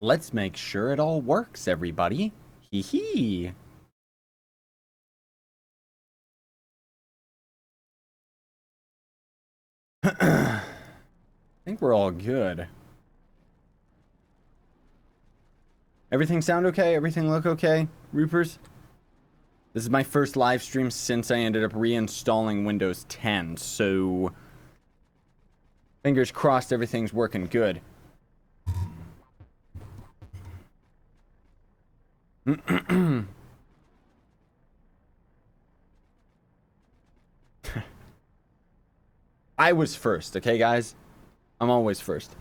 Let's make sure it all works, everybody. Hee hee. I think we're all good. Everything sound okay? Everything look okay, Reapers? This is my first live stream since I ended up reinstalling Windows 10, so fingers crossed everything's working good. I was first, okay, guys? I'm always first.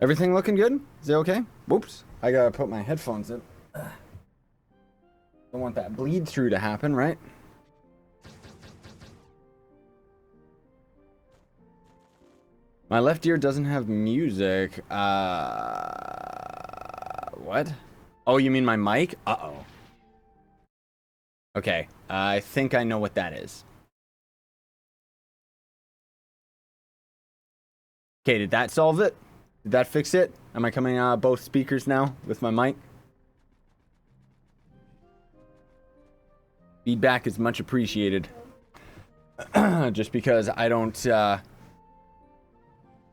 Everything looking good? Is it okay? Whoops. I gotta put my headphones in. Don't want that bleed through to happen, right? My left ear doesn't have music. What? Oh, you mean my mic? Uh-oh. Okay, I think I know what that is. Okay, did that solve it? Did that fix it? Am I coming out both speakers now with my mic? Feedback is much appreciated. Just because I don't,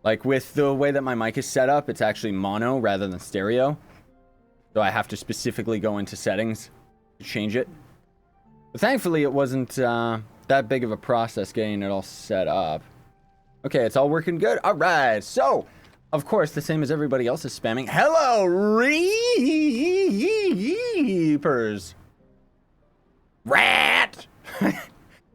like with the way that my mic is set up, it's actually mono rather than stereo. So I have to specifically go into settings to change it. But thankfully, it wasn't that big of a process getting it all set up. Okay, it's all working good. All right, so, of course, the same as everybody else is spamming. Hello, Reapers. Rat!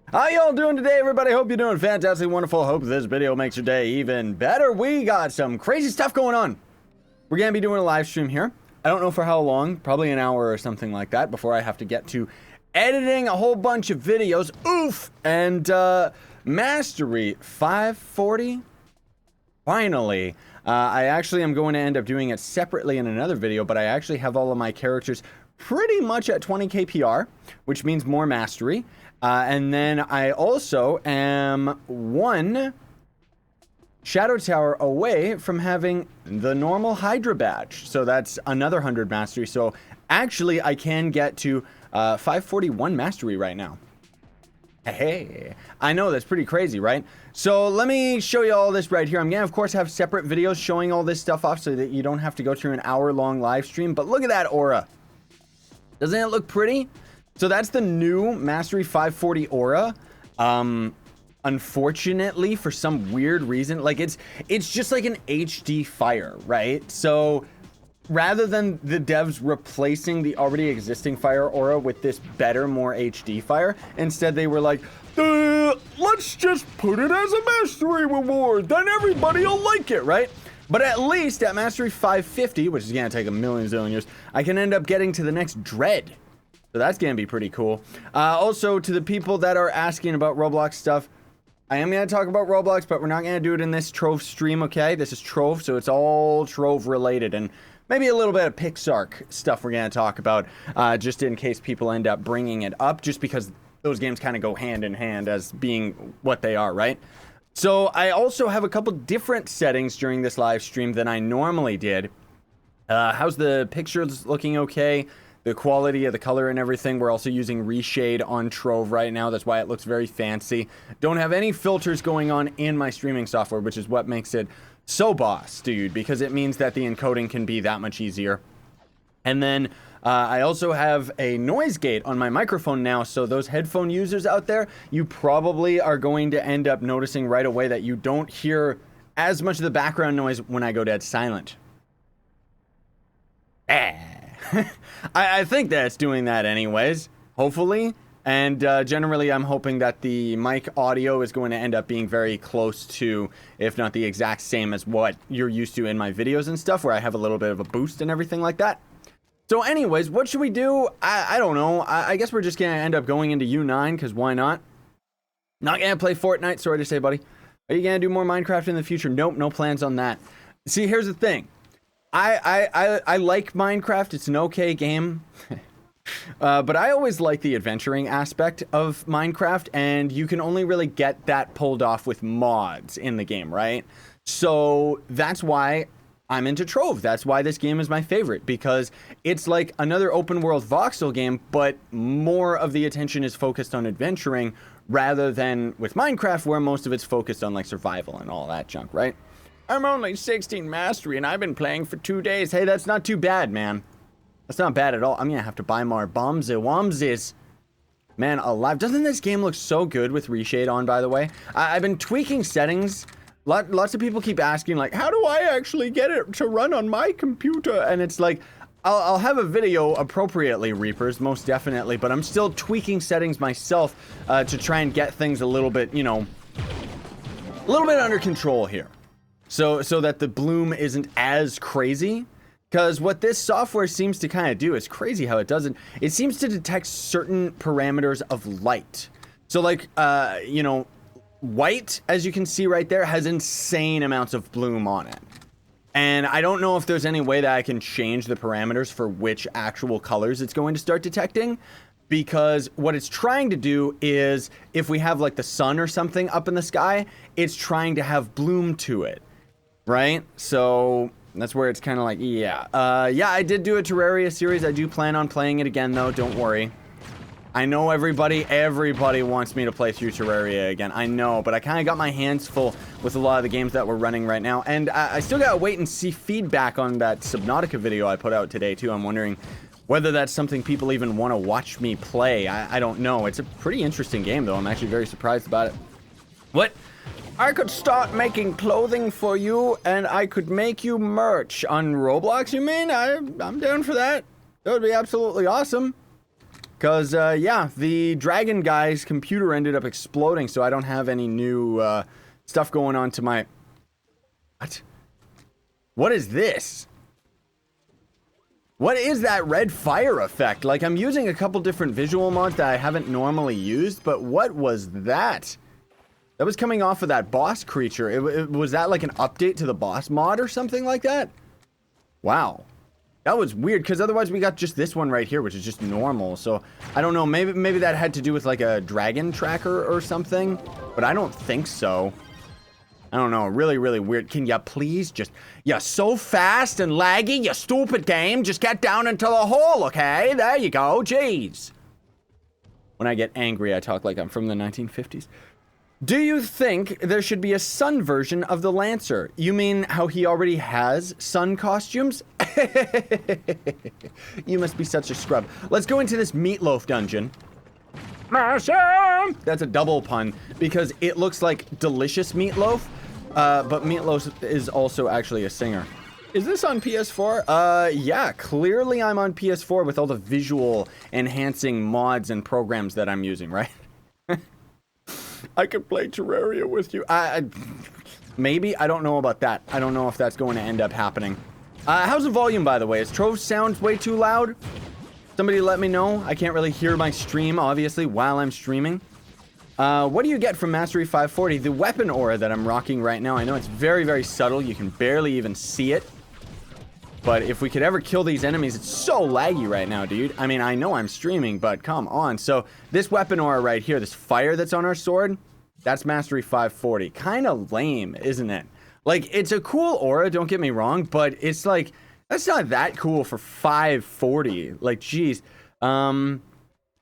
How y'all doing today, everybody? Hope you're doing fantastic, wonderful. Hope this video makes your day even better. We got some crazy stuff going on. We're going to be doing a live stream here. I don't know for how long, probably an hour or something like that, before I have to get to editing a whole bunch of videos. Oof! And Mastery 540. Finally. I actually am going to end up doing it separately in another video, but I actually have all of my characters pretty much at 20k PR, which means more mastery. And then I also am one Shadow Tower away from having the normal Hydra badge. So that's another 100 mastery. So actually I can get to 541 mastery right now. Hey, I know that's pretty crazy, right? So let me show you all this right here. I'm gonna of course have separate videos showing all this stuff off so that you don't have to go through an hour-long live stream. But look at that aura. Doesn't it look pretty? So that's the new Mastery 540 aura. Unfortunately, for some weird reason, like it's just like an HD fire, right? So rather than the devs replacing the already existing fire aura with this better, more HD fire, instead they were like, let's just put it as a mastery reward, then everybody will like it, right? But at least at Mastery 550, which is gonna take a million zillion years, I can end up getting to the next Dread. So that's gonna be pretty cool. Also, to the people that are asking about Roblox stuff, I am gonna talk about Roblox, but we're not gonna do it in this Trove stream, okay? This is Trove, so it's all Trove related, and maybe a little bit of Pixark stuff we're gonna talk about, just in case people end up bringing it up, just because those games kind of go hand in hand as being what they are, right? So I also have a couple different settings during this live stream than I normally did. How's the pictures looking okay? The quality of the color and everything. We're also using reshade on Trove right now. That's why it looks very fancy. Don't have any filters going on in my streaming software, which is what makes it so boss, dude, because it means that the encoding can be that much easier. And then I also have a noise gate on my microphone now, so those headphone users out there, you probably are going to end up noticing right away that you don't hear as much of the background noise when I go dead silent. I think that's doing that anyways, hopefully. And generally, I'm hoping that the mic audio is going to end up being very close to, if not the exact same as what you're used to in my videos and stuff, where I have a little bit of a boost and everything like that. So anyways, what should we do? I don't know. I guess we're just going to end up going into U9, because why not? Not going to play Fortnite, sorry to say, buddy. Are you going to do more Minecraft in the future? Nope, no plans on that. See, here's the thing. I like Minecraft. It's an okay game. But I always like the adventuring aspect of Minecraft, and you can only really get that pulled off with mods in the game, right? So that's why I'm into Trove. That's why this game is my favorite, because it's like another open world voxel game, but more of the attention is focused on adventuring rather than with Minecraft, where most of it's focused on like survival and all that junk, right? I'm only 16 mastery and I've been playing for 2 days. Hey, that's not too bad, man. That's not bad at all. I'm gonna have to buy more bombs and womsies. Man alive. Doesn't this game look so good with reshade on, by the way? I've been tweaking settings. Lots of people keep asking, like, how do I actually get it to run on my computer? And it's like, I'll have a video appropriately, Reapers, most definitely, but I'm still tweaking settings myself to try and get things a little bit, you know, a little bit under control here. So that the bloom isn't as crazy. Because what this software seems to kind of do is crazy how it does it. It seems to detect certain parameters of light. So like, you know, white, as you can see right there, has insane amounts of bloom on it. And I don't know if there's any way that I can change the parameters for which actual colors it's going to start detecting. Because what it's trying to do is, if we have like the sun or something up in the sky, it's trying to have bloom to it. Right? So that's where it's kind of like, yeah. Yeah, I did do a Terraria series. I do plan on playing it again, though. Don't worry. I know everybody wants me to play through Terraria again. I know, but I kind of got my hands full with a lot of the games that we're running right now. And I still gotta wait and see feedback on that Subnautica video I put out today, too. I'm wondering whether that's something people even want to watch me play. I don't know. It's a pretty interesting game, though. I'm actually very surprised about it. What? I could start making clothing for you, and I could make you merch on Roblox, you mean? I'm down for that. That would be absolutely awesome. Because, yeah, the Dragon guy's computer ended up exploding, so I don't have any new stuff going on to my... What? What is this? What is that red fire effect? Like, I'm using a couple different visual mods that I haven't normally used, but what was that? That was coming off of that boss creature. Was that like an update to the boss mod or something like that? Wow. That was weird, because otherwise we got just this one right here, which is just normal. So, I don't know. Maybe that had to do with like a dragon tracker or something. But I don't think so. I don't know. Really, really weird. Can ya please just... You're so fast and laggy, you stupid game. Just get down into the hole, okay? There you go. Jeez. When I get angry, I talk like I'm from the 1950s. Do you think there should be a sun version of the Lancer? You mean how he already has sun costumes? You must be such a scrub. Let's go into this meatloaf dungeon. That's a double pun, because it looks like delicious meatloaf, but Meatloaf is also actually a singer. Is this on PS4? Yeah, clearly I'm on PS4 with all the visual enhancing mods and programs that I'm using, right? I could play Terraria with you. Maybe. I don't know about that. I don't know if that's going to end up happening. How's the volume, by the way? Is Trove sounds way too loud? Somebody let me know. I can't really hear my stream, obviously, while I'm streaming. What do you get from Mastery 540? The weapon aura that I'm rocking right now. I know it's very, very subtle. You can barely even see it. But if we could ever kill these enemies, it's so laggy right now, dude. I mean, I know I'm streaming, but come on. So this weapon aura right here, this fire that's on our sword, that's Mastery 540. Kind of lame, isn't it? Like, it's a cool aura, don't get me wrong, but it's like, that's not that cool for 540. Like, geez. The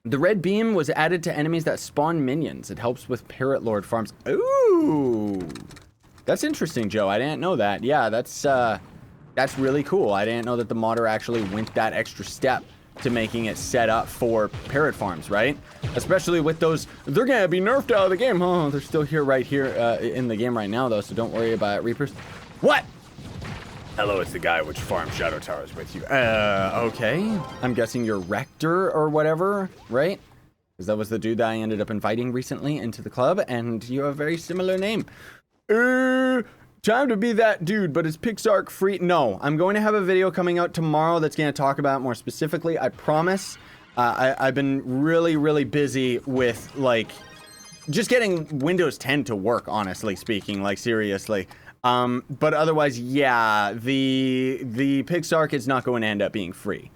red beam was added to enemies that spawn minions. It helps with Parrot Lord farms. Ooh. That's interesting, Joe. I didn't know that. Yeah, that's really cool. I didn't know that the modder actually went that extra step to making it set up for parrot farms, right? Especially with those, they're gonna be nerfed out of the game. Oh, they're still here right here in the game right now, though, so don't worry about it, Reapers. What? Hello, it's the guy which farms Shadow Towers with you. Okay. I'm guessing you're Rector or whatever, right? Because that was the dude that I ended up inviting recently into the club, and you have a very similar name. Time to be that dude, but is Pixark free? No, I'm going to have a video coming out tomorrow that's going to talk about it more specifically, I promise. I've been really, really busy with, like, just getting Windows 10 to work, honestly speaking, like, seriously. But otherwise, yeah, the Pixark is not going to end up being free.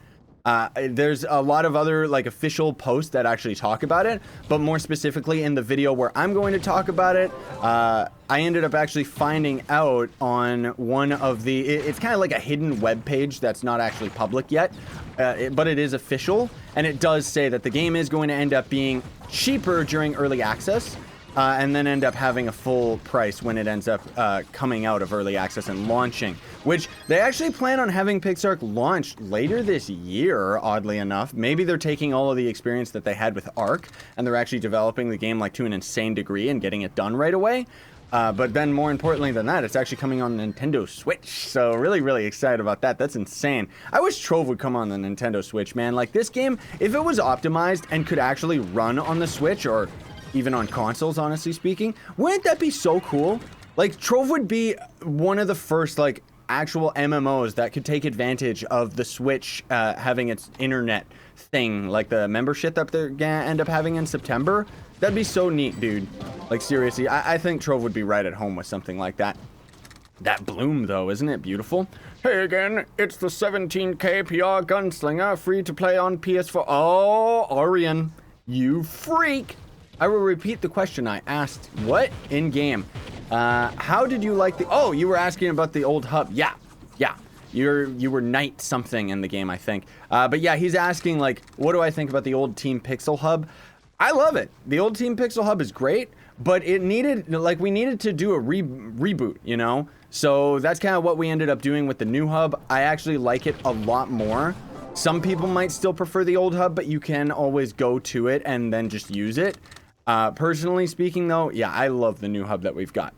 There's a lot of other like official posts that actually talk about it, but more specifically in the video where I'm going to talk about it, I ended up actually finding out on one of the, it's kind of like a hidden web page that's not actually public yet, but it is official, and it does say that the game is going to end up being cheaper during early access, and then end up having a full price when it ends up coming out of early access and launching, which they actually plan on having PixARK launch later this year, oddly enough. Maybe they're taking all of the experience that they had with Ark, and they're actually developing the game like to an insane degree and getting it done right away. But then more importantly than that, it's actually coming on Nintendo Switch. So really, really excited about that. That's insane. I wish Trove would come on the Nintendo Switch, man. Like this game, if it was optimized and could actually run on the Switch or even on consoles, honestly speaking, wouldn't that be so cool? Like Trove would be one of the first like actual MMOs that could take advantage of the Switch having its internet thing, like the membership that they're gonna end up having in September. That'd be so neat, dude. Like seriously, I think Trove would be right at home with something like that. That bloom though, isn't it beautiful? Hey again, it's the 17K PR Gunslinger, free to play on PS4. Oh, Orion, you freak! I will repeat the question I asked. What? In game. How did you like the... Oh, you were asking about the old hub. Yeah. You were knight something in the game, I think. But yeah, he's asking, like, what do I think about the old Team Pixel hub? I love it. The old Team Pixel hub is great, but it needed... Like, we needed to do a reboot, you know? So that's kind of what we ended up doing with the new hub. I actually like it a lot more. Some people might still prefer the old hub, but you can always go to it and then just use it. Personally speaking though, yeah, I love the new hub that we've got.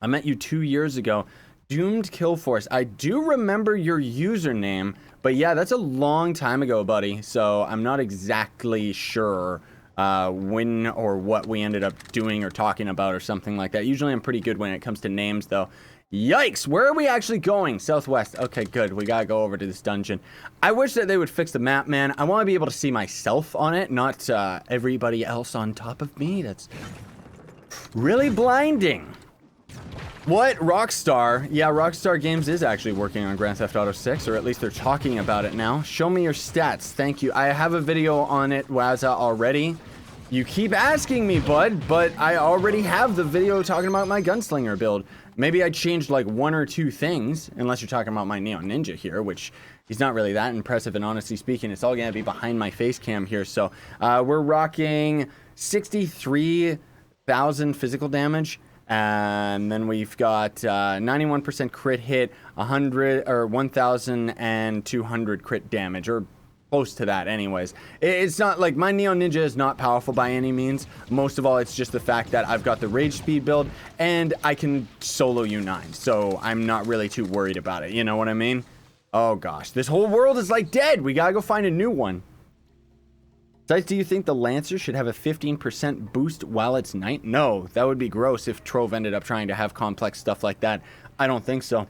I met you 2 years ago. Doomed Kill Force. I do remember your username, but yeah, that's a long time ago, buddy. So I'm not exactly sure when or what we ended up doing or talking about or something like that. Usually I'm pretty good when it comes to names though. Yikes, where are we actually going? Southwest. Okay, good. We gotta go over to this dungeon. I wish that they would fix the map, man. I want to be able to see myself on it, not everybody else on top of me. That's really blinding. What? Rockstar? Yeah, Rockstar Games is actually working on Grand Theft Auto 6, or at least they're talking about it now. Show me your stats. Thank you. I have a video on it, Wazza, already. You keep asking me, bud, but I already have the video talking about my Gunslinger build. Maybe I changed like one or two things, unless you're talking about my Neon Ninja here, which he's not really that impressive, and honestly speaking, it's all gonna be behind my face cam here. So we're rocking 63,000 physical damage, and then we've got 91% crit hit, 100 or 1,200 crit damage, or close to that anyways. It's not like my Neon Ninja is not powerful by any means. Most of all, it's just the fact that I've got the rage speed build and I can solo U9, so I'm not really too worried about it, you know what I mean? Oh gosh, this whole world is like dead. We gotta go find a new one. Besides, do you think the Lancer should have a 15% boost while it's night? No, that would be gross if Trove ended up trying to have complex stuff like that. I don't think so.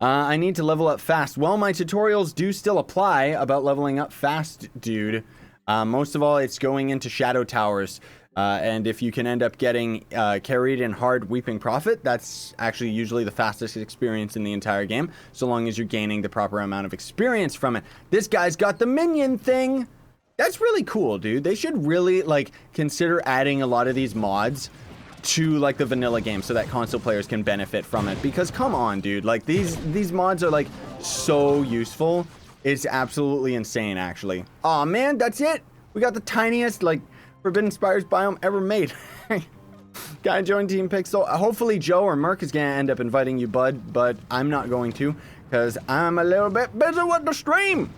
I need to level up fast. Well, my tutorials do still apply about leveling up fast, dude. Most of all, it's going into Shadow Towers. And if you can end up getting carried in hard Weeping Prophet, that's actually usually the fastest experience in the entire game, so long as you're gaining the proper amount of experience from it. This guy's got the minion thing. That's really cool, dude. They should really, like, consider adding a lot of these mods to like the vanilla game so that console players can benefit from it, because come on, dude, like these mods are like so useful. It's absolutely insane, actually. Oh man, that's it. We got the tiniest like Forbidden Spires biome ever made. Gotta join Team Pixel. Hopefully Joe or Merc is gonna end up inviting you, bud, but I'm not going to because I'm a little bit busy with the stream.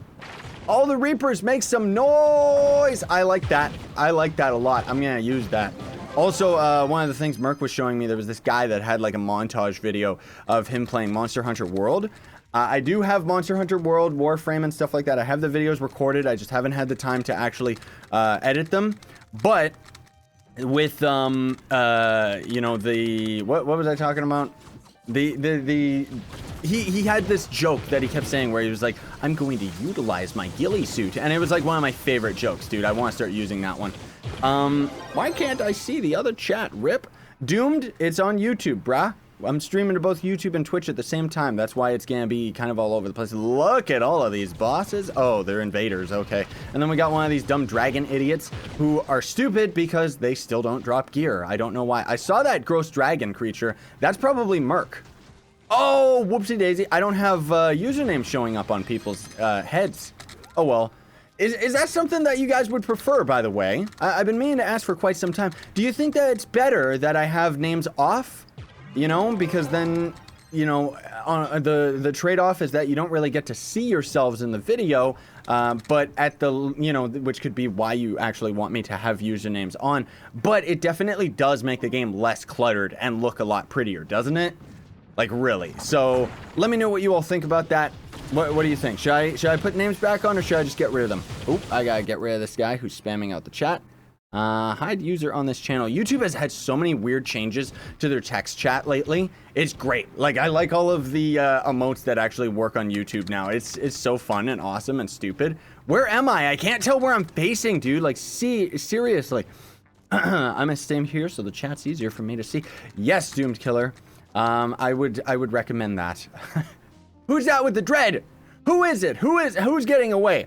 All the Reapers make some noise. I like that. I like that a lot. I'm gonna use that. Also, one of the things Merc was showing me, there was this guy that had like a montage video of him playing Monster Hunter World. I do have Monster Hunter World, Warframe, and stuff like that. I have the videos recorded. I just haven't had the time to actually edit them. But with, you know, the... What was I talking about? He had this joke that he kept saying where he was like, I'm going to utilize my ghillie suit. And it was like one of my favorite jokes, dude. I want to start using that one. Why can't I see the other chat, Rip? Doomed, it's on YouTube, brah. I'm streaming to both YouTube and Twitch at the same time. That's why it's gonna be kind of all over the place. Look at all of these bosses. Oh, they're invaders, okay. And then we got one of these dumb dragon idiots who are stupid because they still don't drop gear. I don't know why. I saw that gross dragon creature. That's probably Merc. Oh, whoopsie daisy. I don't have usernames showing up on people's heads. Oh, well. Is that something that you guys would prefer, by the way? I've been meaning to ask for quite some time. Do you think that it's better that I have names off? You know, because then, you know, the trade-off is that you don't really get to see yourselves in the video, but at the, you know, which could be why you actually want me to have usernames on. But it definitely does make the game less cluttered and look a lot prettier, doesn't it? Like, really. So, let me know what you all think about that. What do you think? Should I put names back on, or should I just get rid of them? Oop, I gotta get rid of this guy who's spamming out the chat. Hide user on this channel. YouTube has had so many weird changes to their text chat lately. It's great. Like, I like all of the emotes that actually work on YouTube now. It's so fun and awesome and stupid. Where am I? I can't tell where I'm facing, dude. Like, seriously. I'm gonna stay here so the chat's easier for me to see. Yes, Doomed Killer. I would recommend that. Who's that with the dread? Who is it? Who's getting away?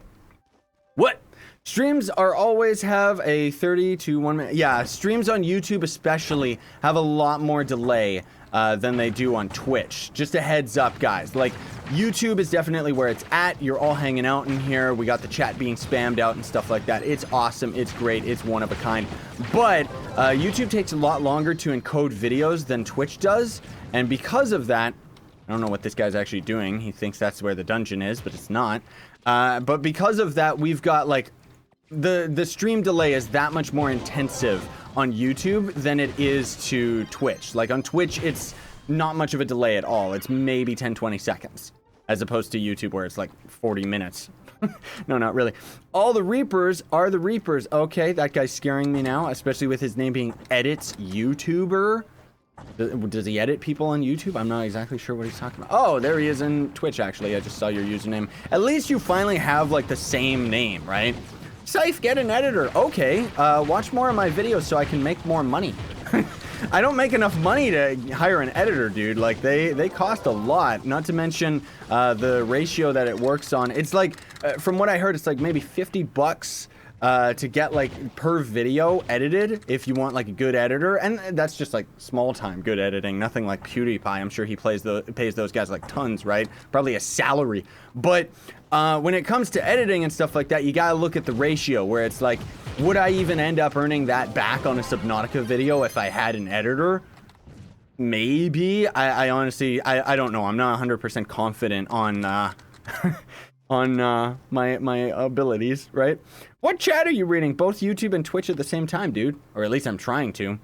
What? Streams are always have a 30 to 1 minute. Yeah, streams on YouTube especially have a lot more delay than they do on Twitch. Just a heads up, guys. Like, YouTube is definitely where it's at. You're all hanging out in here. We got the chat being spammed out and stuff like that. It's awesome. It's great. It's one of a kind. But YouTube takes a lot longer to encode videos than Twitch does. And because of that, I don't know what this guy's actually doing. He thinks that's where the dungeon is, but it's not. But because of that, we've got, like, the stream delay is that much more intensive on YouTube than it is to Twitch. Like, on Twitch, it's not much of a delay at all. It's maybe 10-20 seconds, as opposed to YouTube where it's like 40 minutes. No, not really. All the Reapers are the Reapers. Okay, that guy's scaring me now, especially with his name being Edits YouTuber. Does he edit people on YouTube? I'm not exactly sure what he's talking about. Oh, there he is in Twitch, actually. I just saw your username. At least you finally have, like, the same name, right? Safe, get an editor. Okay, watch more of my videos so I can make more money. I don't make enough money to hire an editor, dude. Like, they cost a lot. Not to mention the ratio that it works on. It's like, from what I heard, it's like maybe 50 bucks to get, like, per video edited if you want, like, a good editor. And that's just, like, small time good editing, nothing like PewDiePie. I'm sure he pays those guys, like, tons, right? Probably a salary. But when it comes to editing and stuff like that, you gotta look at the ratio, where it's like, would I even end up earning that back on a Subnautica video if I had an editor? Maybe. I honestly, I don't know. I'm not 100% confident on on my abilities, right? What chat are you reading? Both YouTube and Twitch at the same time, dude. Or at least I'm trying to.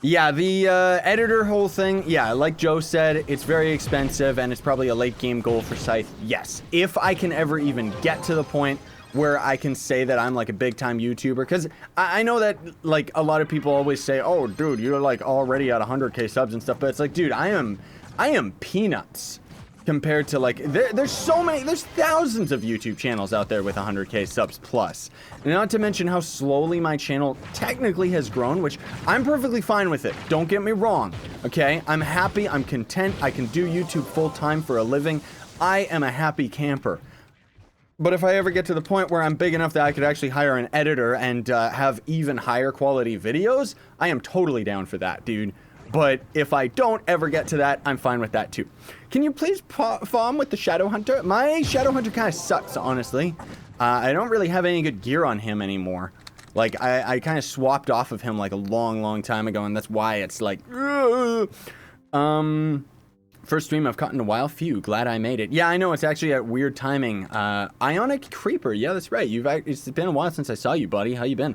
Yeah, the editor whole thing, yeah, like Joe said, it's very expensive and it's probably a late game goal for Scythe. Yes, if I can ever even get to the point where I can say that I'm like a big time YouTuber, because I know that like a lot of people always say, oh dude, you're like already at 100k subs and stuff, but it's like, dude, I am peanuts compared to like, there's thousands of YouTube channels out there with 100k subs plus. And not to mention how slowly my channel technically has grown, which I'm perfectly fine with it. Don't get me wrong, okay? I'm happy, I'm content, I can do YouTube full time for a living. I am a happy camper. But if I ever get to the point where I'm big enough that I could actually hire an editor and have even higher quality videos, I am totally down for that, dude. But if I don't ever get to that, I'm fine with that too. Can you please farm with the Shadow Hunter? My Shadow Hunter kind of sucks, honestly. I don't really have any good gear on him anymore. Like, I kind of swapped off of him like a long time ago, and that's why it's like... First stream I've caught in a while. Phew, glad I made it. Yeah, I know, it's actually at weird timing. Ionic Creeper, yeah, that's right. It's been a while since I saw you, buddy. How you been?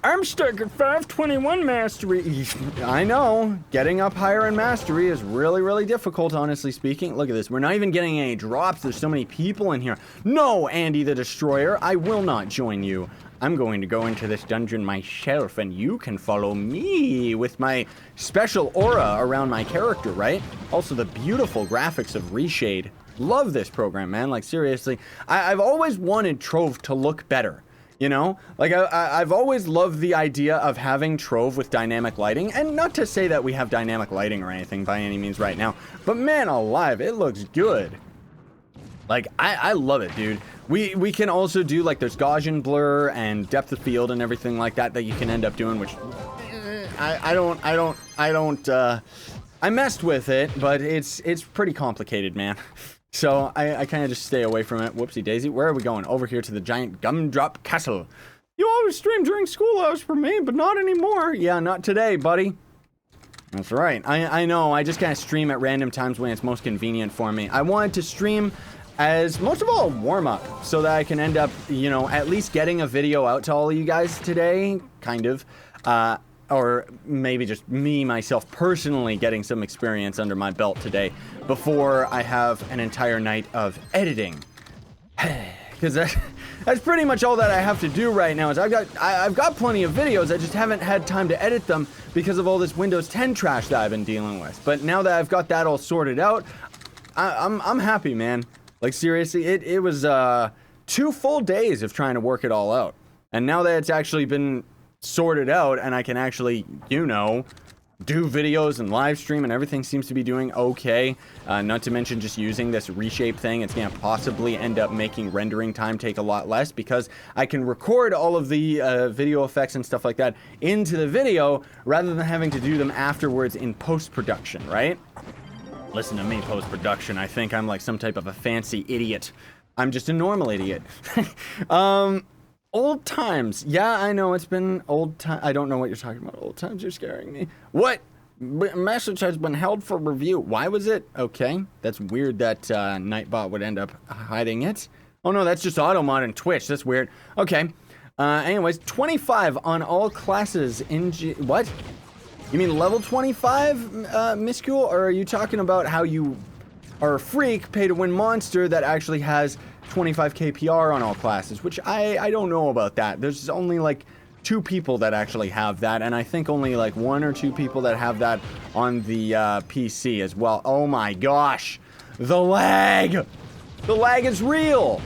I'm stuck at 521 mastery. I know, getting up higher in mastery is really difficult, honestly speaking. Look at this, we're not even getting any drops. There's so many people in here. No, Andy the Destroyer, I will not join you. I'm going to go into this dungeon myself, and you can follow me with my special aura around my character, right? Also, the beautiful graphics of Reshade. Love this program, man. Like, seriously. I've always wanted Trove to look better. You know, like I've always loved the idea of having Trove with dynamic lighting, and not to say that we have dynamic lighting or anything by any means right now, but man alive, it looks good. Like, I love it, dude. We can also do, like, there's Gaussian blur and depth of field and everything like that that you can end up doing, which I messed with it, but it's pretty complicated, man. So I kind of just stay away from it. Whoopsie daisy. Where are we going? Over here to the giant gumdrop castle. You always stream during school hours for me, but not anymore. Yeah, not today, buddy. That's right. I know. I just kind of stream at random times when it's most convenient for me. I wanted to stream as, most of all, a warm-up, so that I can end up, you know, at least getting a video out to all of you guys today, kind of. Or maybe just me, myself, personally getting some experience under my belt today before I have an entire night of editing. Because that's pretty much all that I have to do right now. Is I've got plenty of videos. I just haven't had time to edit them because of all this Windows 10 trash that I've been dealing with. But now that I've got that all sorted out, I'm happy, man. Like, seriously, it was 2 full days of trying to work it all out. And now that it's actually been sorted out and I can actually, you know, do videos and live stream and everything seems to be doing okay. Not to mention just using this reshape thing, it's going to possibly end up making rendering time take a lot less because I can record all of the video effects and stuff like that into the video rather than having to do them afterwards in post-production, right? Listen to me, post-production. I think I'm like some type of a fancy idiot. I'm just a normal idiot. Old times. Yeah, I know it's been old time. I don't know what you're talking about. Old times, you're scaring me. What? Message has been held for review. Why was it? Okay. That's weird that Nightbot would end up hiding it. Oh no, that's just Automod and Twitch. That's weird. Okay. Anyways, 25 on all classes in what? You mean level 25, Miss Cool? Or are you talking about how you are a freak, pay-to-win monster that actually has 25 KPR on all classes, which I don't know about that. There's only like 2 people that actually have that, and I think only like 1 or 2 people that have that on the PC as well. Oh my gosh, the lag! The lag is real!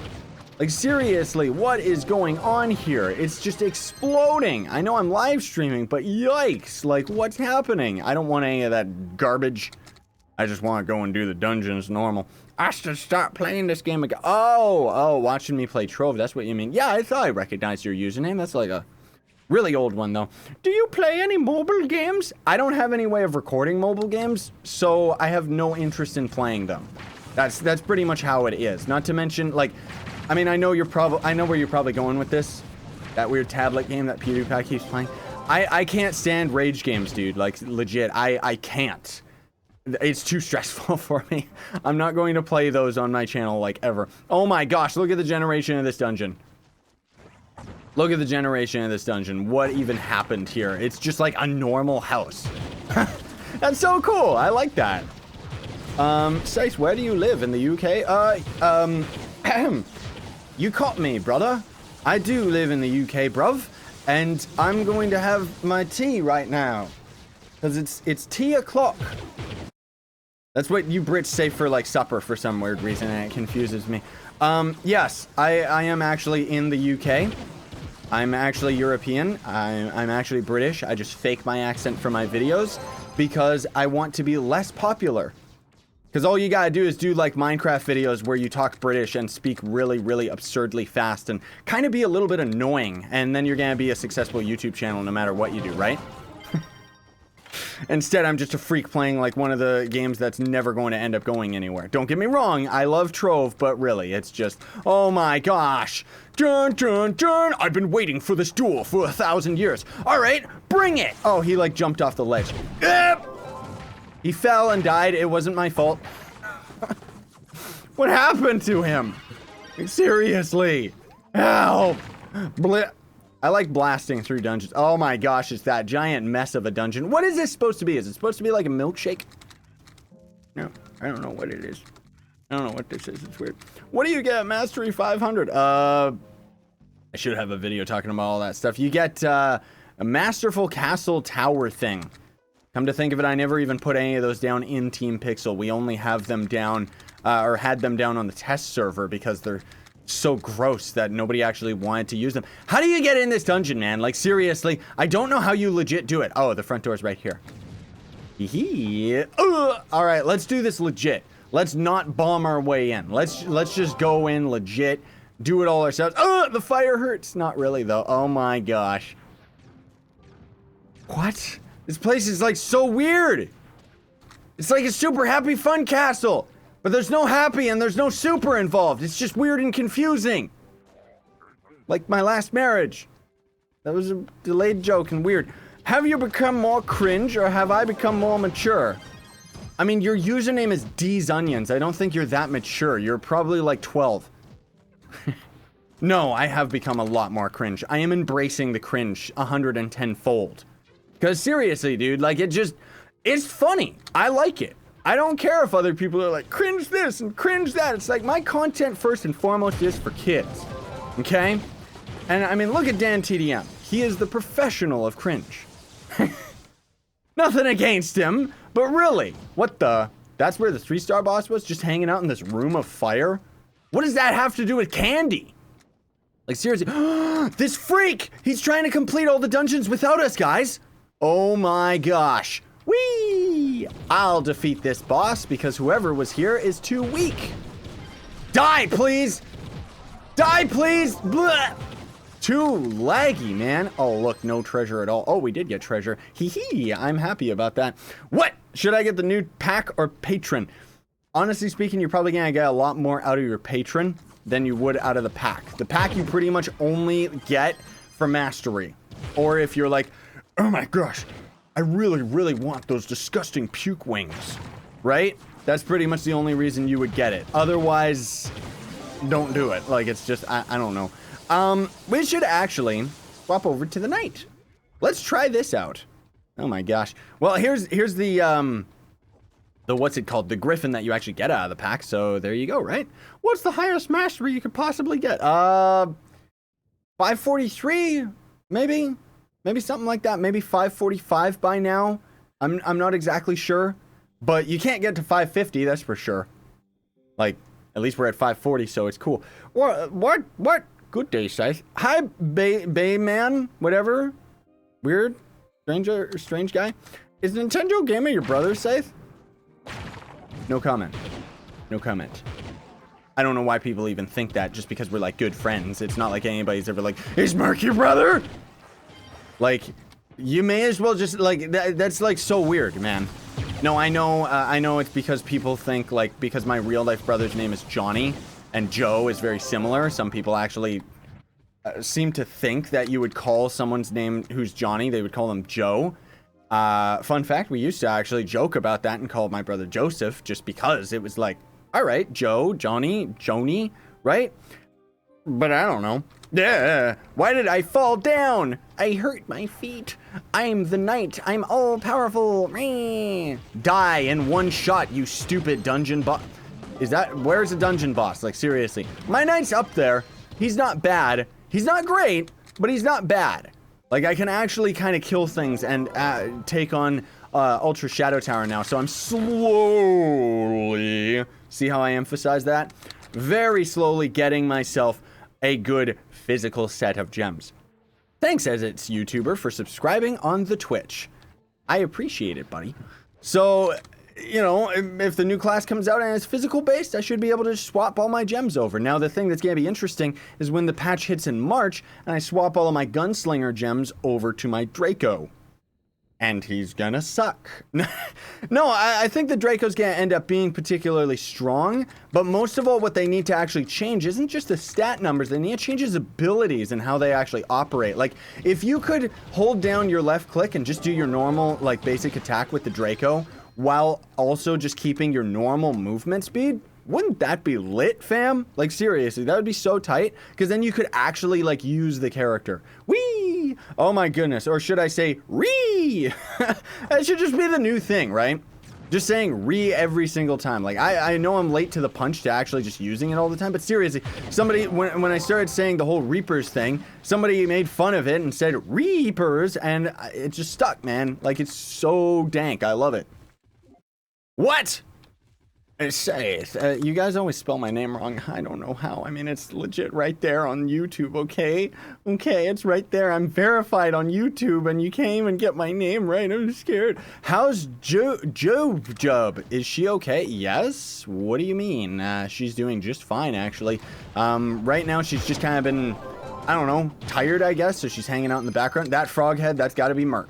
Like, seriously, what is going on here? It's just exploding. I know I'm live streaming, but yikes, like, what's happening? I don't want any of that garbage. I just want to go and do the dungeons normal. I should start playing this game again. Oh, watching me play Trove, that's what you mean. Yeah, I thought I recognized your username. That's like a really old one, though. Do you play any mobile games? I don't have any way of recording mobile games, so I have no interest in playing them. That's pretty much how it is. Not to mention, like, I mean, I know where you're probably going with this. That weird tablet game that PewDiePie keeps playing. I can't stand rage games, dude. Like, legit, I can't. It's too stressful for me. I'm not going to play those on my channel, like, ever. Oh my gosh, look at the generation of this dungeon. Look at the generation of this dungeon. What even happened here? It's just like a normal house. That's so cool. I like that. Stace, where do you live? In the UK? You caught me, brother. I do live in the UK, bruv. And I'm going to have my tea right now. Because it's tea o'clock. That's what you Brits say for, like, supper for some weird reason, and it confuses me. Yes, I am actually in the UK. I'm actually European. I'm actually British. I just fake my accent for my videos because I want to be less popular. Because all you gotta do is do, like, Minecraft videos where you talk British and speak really, really absurdly fast and kind of be a little bit annoying, and then you're gonna be a successful YouTube channel no matter what you do, right? Instead, I'm just a freak playing, like, one of the games that's never going to end up going anywhere. Don't get me wrong, I love Trove, but really, it's just, oh my gosh. Dun, dun, dun. I've been waiting for this duel for 1,000 years. All right, bring it. Oh, he, like, jumped off the ledge. He fell and died. It wasn't my fault. What happened to him? Seriously. Help. I like blasting through dungeons. Oh my gosh, it's that giant mess of a dungeon. What is this supposed to be? Is it supposed to be like a milkshake? No, I don't know what it is. I don't know what this is. It's weird. What do you get at Mastery 500? I should have a video talking about all that stuff. You get a Masterful Castle Tower thing. Come to think of it, I never even put any of those down in Team Pixel. We only have them down, or had them down on the test server because they're so gross that nobody actually wanted to use them. How do you get in this dungeon, man? Like, seriously, I don't know how you legit do it. Oh, the front door's right here. All right, let's do this legit. Let's not bomb our way in. Let's just go in legit, do it all ourselves. The fire hurts. Not really, though. Oh, my gosh. What? This place is, like, so weird. It's like a super happy fun castle. But there's no happy and there's no super involved. It's just weird and confusing. Like my last marriage. That was a delayed joke and weird. Have you become more cringe or have I become more mature? I mean, your username is D's Onions. I don't think you're that mature. You're probably like 12. No, I have become a lot more cringe. I am embracing the cringe 110-fold. Because seriously, dude, like it's funny. I like it. I don't care if other people are like, cringe this and cringe that. It's like, my content first and foremost is for kids. Okay? And I mean, look at Dan TDM. He is the professional of cringe. Nothing against him, but really, what the? That's where the 3-star boss was? Just hanging out in this room of fire? What does that have to do with candy? Like, seriously, this freak! He's trying to complete all the dungeons without us, guys. Oh my gosh. Whee! I'll defeat this boss because whoever was here is too weak. Die, please! Die, please! Blah! Too laggy, man. Oh, look, no treasure at all. Oh, we did get treasure. Hee hee, I'm happy about that. What? Should I get the new pack or patron? Honestly speaking, you're probably gonna get a lot more out of your patron than you would out of the pack. The pack you pretty much only get for mastery. Or if you're like, oh my gosh, I really, really want those disgusting puke wings, right? That's pretty much the only reason you would get it. Otherwise, don't do it. Like, it's just, I don't know. We should actually swap over to the night. Let's try this out. Oh my gosh. Well, here's the what's it called? The griffin that you actually get out of the pack. So there you go, right? What's the highest mastery you could possibly get? 543, maybe? Maybe something like that. Maybe 545 by now. I'm not exactly sure. But you can't get to 550, that's for sure. Like, at least we're at 540, so it's cool. What? Good day, Scythe. Hi, Bayman, whatever. Weird. Strange guy. Is Nintendo Gamer your brother, Scythe? No comment. No comment. I don't know why people even think that just because we're, like, good friends. It's not like anybody's ever like, is Mark your brother? Like, you may as well just, like, that's, like, so weird, man. No, I know it's because people think, like, because my real-life brother's name is Johnny, and Joe is very similar, some people actually seem to think that you would call someone's name who's Johnny, they would call them Joe. Fun fact, we used to actually joke about that and call my brother Joseph, just because it was like, alright, Joe, Johnny, Joni, right? But I don't know. Yeah, why did I fall down? I hurt my feet. I'm the knight. I'm all powerful. Die in one shot, you stupid dungeon boss. Where's the dungeon boss? Like, seriously. My knight's up there. He's not bad. He's not great, but he's not bad. Like, I can actually kind of kill things and take on Ultra Shadow Tower now. So I'm slowly, see how I emphasize that? Very slowly getting myself a good physical set of gems. Thanks, as it's YouTuber, for subscribing on the Twitch. I appreciate it, buddy. So, you know, if the new class comes out and it's physical based, I should be able to swap all my gems over. Now, the thing that's going to be interesting is when the patch hits in March and I swap all of my Gunslinger gems over to my Draco. And he's gonna suck. No, I think the Draco's gonna end up being particularly strong, but most of all, what they need to actually change isn't just the stat numbers, they need to change his abilities and how they actually operate. Like, if you could hold down your left click and just do your normal, like, basic attack with the Draco, while also just keeping your normal movement speed, wouldn't that be lit, fam? Like, seriously, that would be so tight, because then you could actually, like, use the character. Whee! Oh my goodness, or should I say, ree? That should just be the new thing, right? Just saying re every single time. Like, I know I'm late to the punch to actually just using it all the time, but seriously, somebody, when I started saying the whole Reapers thing, somebody made fun of it and said Reapers, and it just stuck, man. Like, it's so dank. I love it. What? Say, you guys always spell my name wrong. I don't know how. I mean, it's legit right there on YouTube, okay? Okay, it's right there. I'm verified on YouTube, and you can't even get my name right. I'm scared. How's Job? Is she okay? Yes? What do you mean? She's doing just fine, actually. Right now, she's just kind of been, I don't know, tired, I guess, so she's hanging out in the background. That frog head, that's got to be Merc.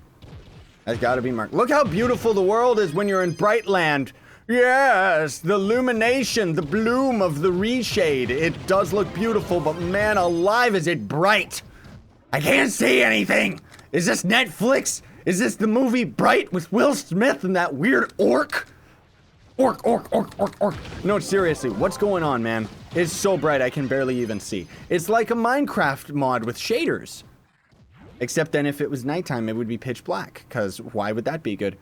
That's got to be Merc. Look how beautiful the world is when you're in Brightland. Yes, the illumination, the bloom of the reshade. It does look beautiful, but man alive, is it bright. I can't see anything. Is this Netflix? Is this the movie Bright with Will Smith and that weird orc? Orc. No, seriously, what's going on, man? It's so bright I can barely even see. It's like a Minecraft mod with shaders. Except then if it was nighttime, it would be pitch black, because why would that be good?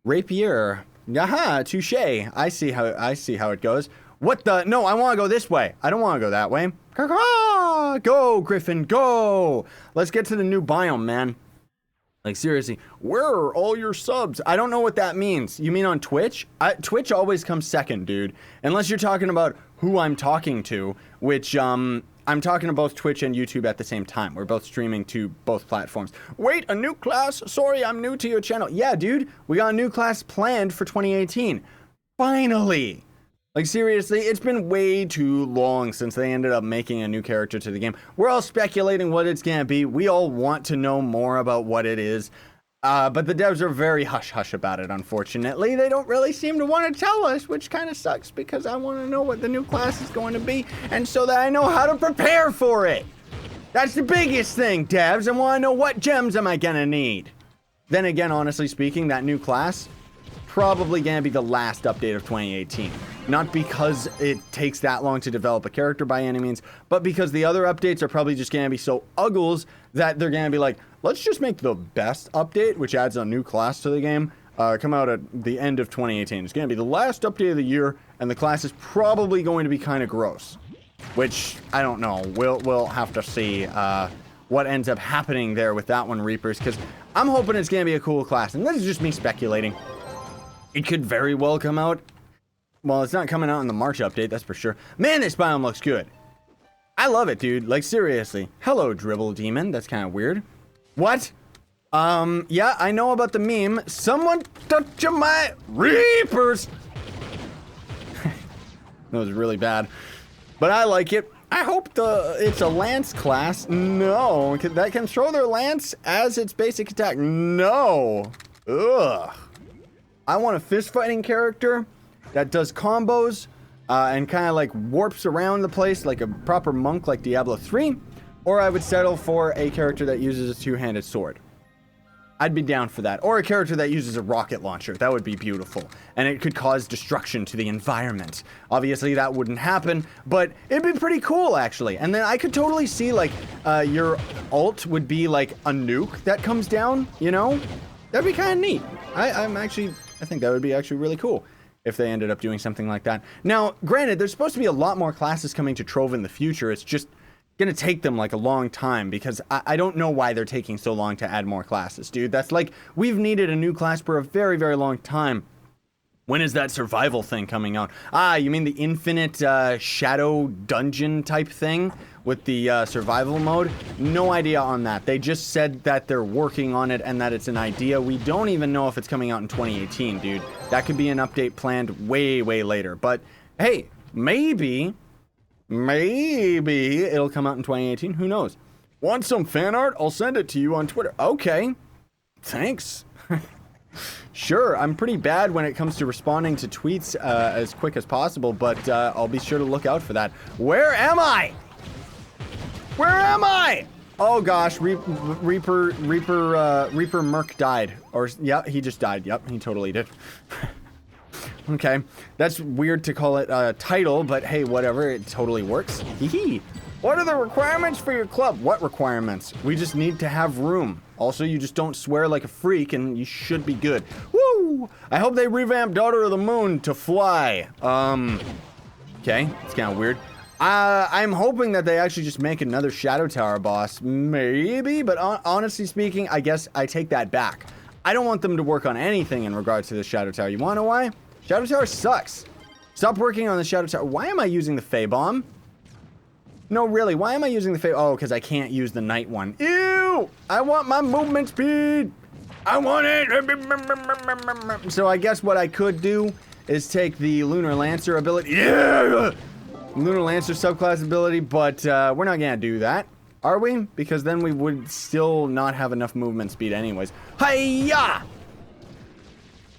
Rapier. Aha, touche. I see how it goes. What the? No, I want to go this way. I don't want to go that way. Go, Griffin, go. Let's get to the new biome, man. Like, seriously, where are all your subs? I don't know what that means. You mean on Twitch? Twitch always comes second, dude. Unless you're talking about who I'm talking to, which, I'm talking to both Twitch and YouTube at the same time. We're both streaming to both platforms. Wait, a new class? Sorry, I'm new to your channel. Yeah, dude, we got a new class planned for 2018. Finally! Like, seriously, it's been way too long since they ended up making a new character to the game. We're all speculating what it's gonna be. We all want to know more about what it is. But the devs are very hush-hush about it, unfortunately. They don't really seem to want to tell us, which kind of sucks because I want to know what the new class is going to be, and so that I know how to prepare for it. That's the biggest thing, devs. I want to know what gems am I going to need. Then again, honestly speaking, that new class, probably going to be the last update of 2018. Not because it takes that long to develop a character by any means, but because the other updates are probably just going to be so uggles that they're going to be like, let's just make the best update, which adds a new class to the game, come out at the end of 2018. It's going to be the last update of the year, and the class is probably going to be kind of gross. Which, I don't know. We'll have to see what ends up happening there with that one, Reapers, because I'm hoping it's going to be a cool class, and this is just me speculating. It could very well come out. Well, it's not coming out in the March update, that's for sure. Man, this biome looks good. I love it, dude. Like, seriously. Hello, Dribble Demon. That's kind of weird. What? Yeah, I know about the meme. Someone touch my Reapers. That was really bad. But I like it. I hope it's a lance class. No. That can throw their lance as its basic attack. No. Ugh. I want a fist fighting character that does combos and kind of like warps around the place like a proper monk like Diablo 3. Or I would settle for a character that uses a two-handed sword. I'd be down for that. Or a character that uses a rocket launcher. That would be beautiful. And it could cause destruction to the environment. Obviously, that wouldn't happen, but it'd be pretty cool, actually. And then I could totally see, like, your ult would be, like, a nuke that comes down, you know? That'd be kind of neat. I think that would be actually really cool if they ended up doing something like that. Now, granted, there's supposed to be a lot more classes coming to Trove in the future. It's just gonna take them like a long time because I don't know why they're taking so long to add more classes, dude. That's like, we've needed a new class for a very, very long time. When is that survival thing coming out? Ah, you mean the infinite shadow dungeon type thing with the survival mode? No idea on that. They just said that they're working on it and that it's an idea. We don't even know if it's coming out in 2018, dude. That could be an update planned way, way later. But hey, maybe it'll come out in 2018. Who knows? Want some fan art? I'll send it to you on Twitter. Okay. Thanks. Sure, I'm pretty bad when it comes to responding to tweets as quick as possible, but I'll be sure to look out for that. Where am I? Where am I? Oh gosh, Reaper Merc died. Or, yeah, he just died. Yep, he totally did. Okay, that's weird to call it a title, but hey, whatever, it totally works. Hee. What are the requirements for your club? What requirements? We just need to have room. Also, you just don't swear like a freak, and you should be good. Woo! I hope they revamp Daughter of the Moon to fly. Okay, it's kind of weird. I'm hoping that they actually just make another Shadow Tower boss. Maybe, but honestly speaking, I guess I take that back. I don't want them to work on anything in regards to the Shadow Tower. You wanna know why? Shadow Tower sucks. Stop working on the Shadow Tower. Why am I using the Fey Bomb? No, really, why am I using the Fey? Oh, because I can't use the night one. Ew! I want my movement speed! I want it! So I guess what I could do is take the Lunar Lancer ability. Yeah! Lunar Lancer subclass ability, but we're not gonna do that. Are we? Because then we would still not have enough movement speed anyways. Hiya!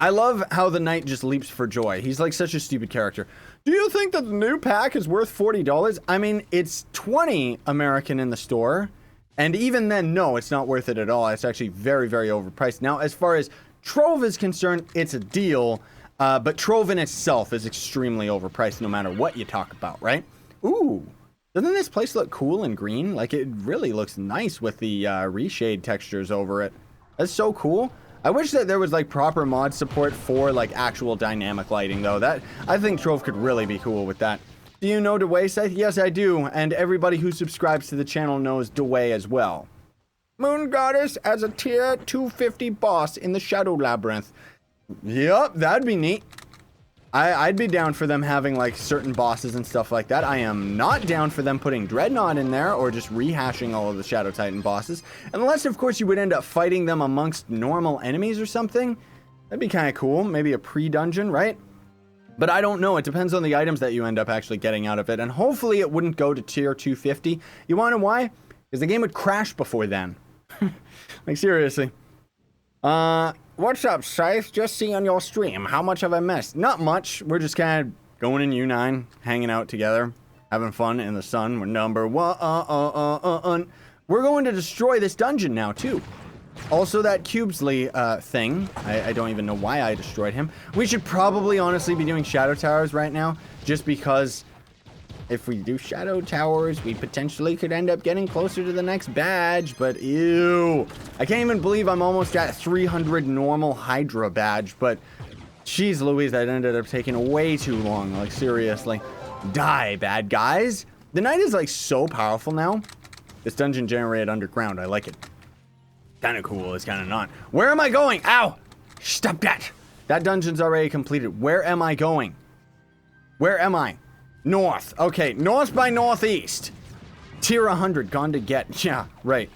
I love how the knight just leaps for joy. He's like such a stupid character. Do you think that the new pack is worth $40? I mean, it's 20 American in the store. And even then, no, it's not worth it at all. It's actually very, very overpriced. Now, as far as Trove is concerned, it's a deal. But Trove in itself is extremely overpriced no matter what you talk about, right? Ooh. Doesn't this place look cool and green? Like, it really looks nice with the reshade textures over it. That's so cool. I wish that there was, like, proper mod support for, like, actual dynamic lighting, though. I think Trove could really be cool with that. Do you know Dway, Scythe? Yes, I do. And everybody who subscribes to the channel knows Dway as well. Moon Goddess as a tier 250 boss in the Shadow Labyrinth. Yep, that'd be neat. I'd be down for them having, like, certain bosses and stuff like that. I am not down for them putting Dreadnought in there or just rehashing all of the Shadow Titan bosses. Unless, of course, you would end up fighting them amongst normal enemies or something. That'd be kind of cool. Maybe a pre-dungeon, right? But I don't know. It depends on the items that you end up actually getting out of it. And hopefully it wouldn't go to tier 250. You want to know why? Because the game would crash before then. Like, seriously. What's up, Scythe? Just seeing your stream. How much have I missed? Not much. We're just kind of going in U9, hanging out together, having fun in the sun. We're number one. We're going to destroy this dungeon now, too. Also, that Cubesley thing. I don't even know why I destroyed him. We should probably, honestly, be doing Shadow Towers right now, just because if we do Shadow Towers, we potentially could end up getting closer to the next badge, but ew. I can't even believe I'm almost at 300 normal Hydra badge, but jeez Louise, that ended up taking way too long, like seriously. Die, bad guys. The knight is like so powerful now. This dungeon generated underground, I like it. Kind of cool, it's kind of not. Where am I going? Ow! Stop that! That dungeon's already completed. Where am I going? Where am I? North. Okay, north by northeast. Tier 100, gone to get. Yeah, right.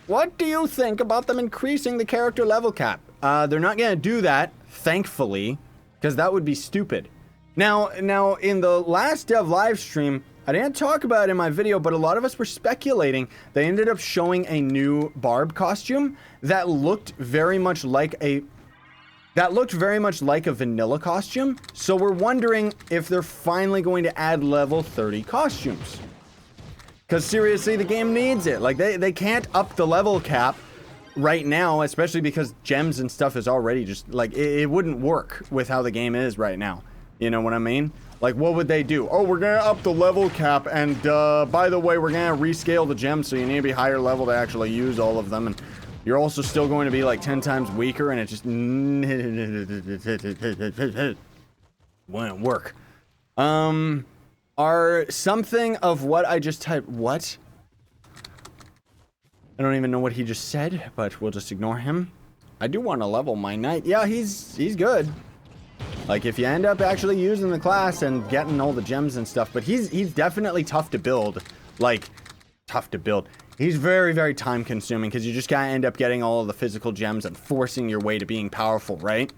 What do you think about them increasing the character level cap? They're not gonna do that, thankfully, because that would be stupid. Now, in the last dev live stream, I didn't talk about it in my video, but a lot of us were speculating. They ended up showing a new Barb costume that looked very much like a vanilla costume. So we're wondering if they're finally going to add level 30 costumes. Because seriously, the game needs it. Like, they can't up the level cap right now, especially because gems and stuff is already just, like, it wouldn't work with how the game is right now. You know what I mean? Like, what would they do? Oh, we're gonna up the level cap, and by the way, we're gonna rescale the gems, so you need to be higher level to actually use all of them, and you're also still going to be like 10 times weaker, and it just wouldn't work. Are something of what I just typed, what? I don't even know what he just said, but we'll just ignore him. I do want to level my knight. Yeah, he's good. Like, if you end up actually using the class and getting all the gems and stuff, but he's definitely tough to build. Like, tough to build. He's very, very time consuming because you just gotta end up getting all of the physical gems and forcing your way to being powerful, right?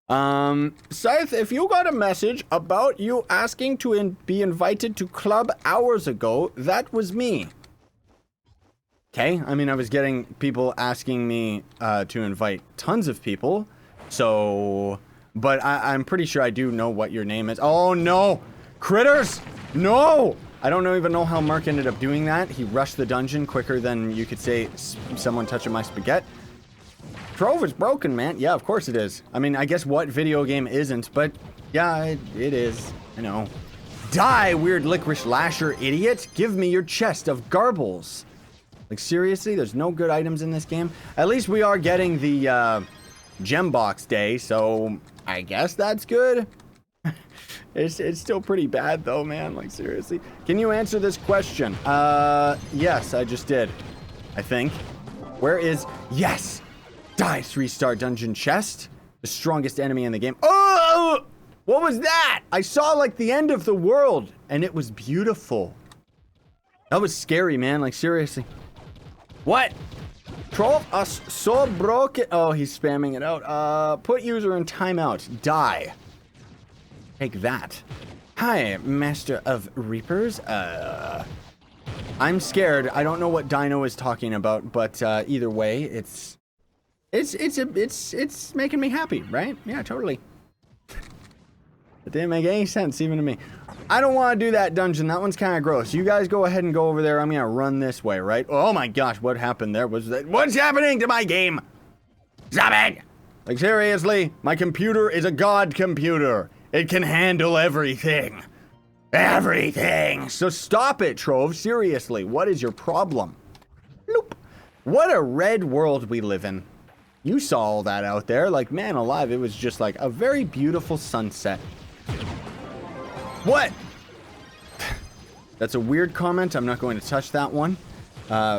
Scythe, if you got a message about you asking to be invited to club hours ago, that was me. Okay, I mean, I was getting people asking me to invite tons of people, so... But I'm pretty sure I do know what your name is. Oh, no! Critters! No! I don't even know how Mark ended up doing that. He rushed the dungeon quicker than you could say someone touching my spaghetti. Trove is broken, man. Yeah, of course it is. I mean, I guess what video game isn't, but yeah, it is. I know. Die, weird licorice lasher idiot! Give me your chest of garbles. Like, seriously? There's no good items in this game? At least we are getting the, gem box day, so I guess that's good. It's still pretty bad though, man. Like, seriously. Can you answer this question? Yes, I just did. I think. Where is... Yes! Die, 3-star dungeon chest. The strongest enemy in the game. Oh! What was that? I saw like the end of the world and it was beautiful. That was scary, man. Like, seriously. What? Trove us so broken. Oh, he's spamming it out. Put user in timeout. Die. Take that. Hi, Master of Reapers. I'm scared. I don't know what Dino is talking about, but either way, it's making me happy, right? Yeah, totally. It didn't make any sense even to me. I don't want to do that dungeon. That one's kind of gross. You guys go ahead and go over there. I'm gonna run this way, right? Oh my gosh, what happened there? What's happening to my game? Stop it! Like, seriously, my computer is a god computer. It can handle everything. Everything. So stop it, Trove. Seriously, what is your problem? Nope. What a red world we live in. You saw all that out there. Like, man alive, it was just like a very beautiful sunset. What? That's a weird comment. I'm not going to touch that one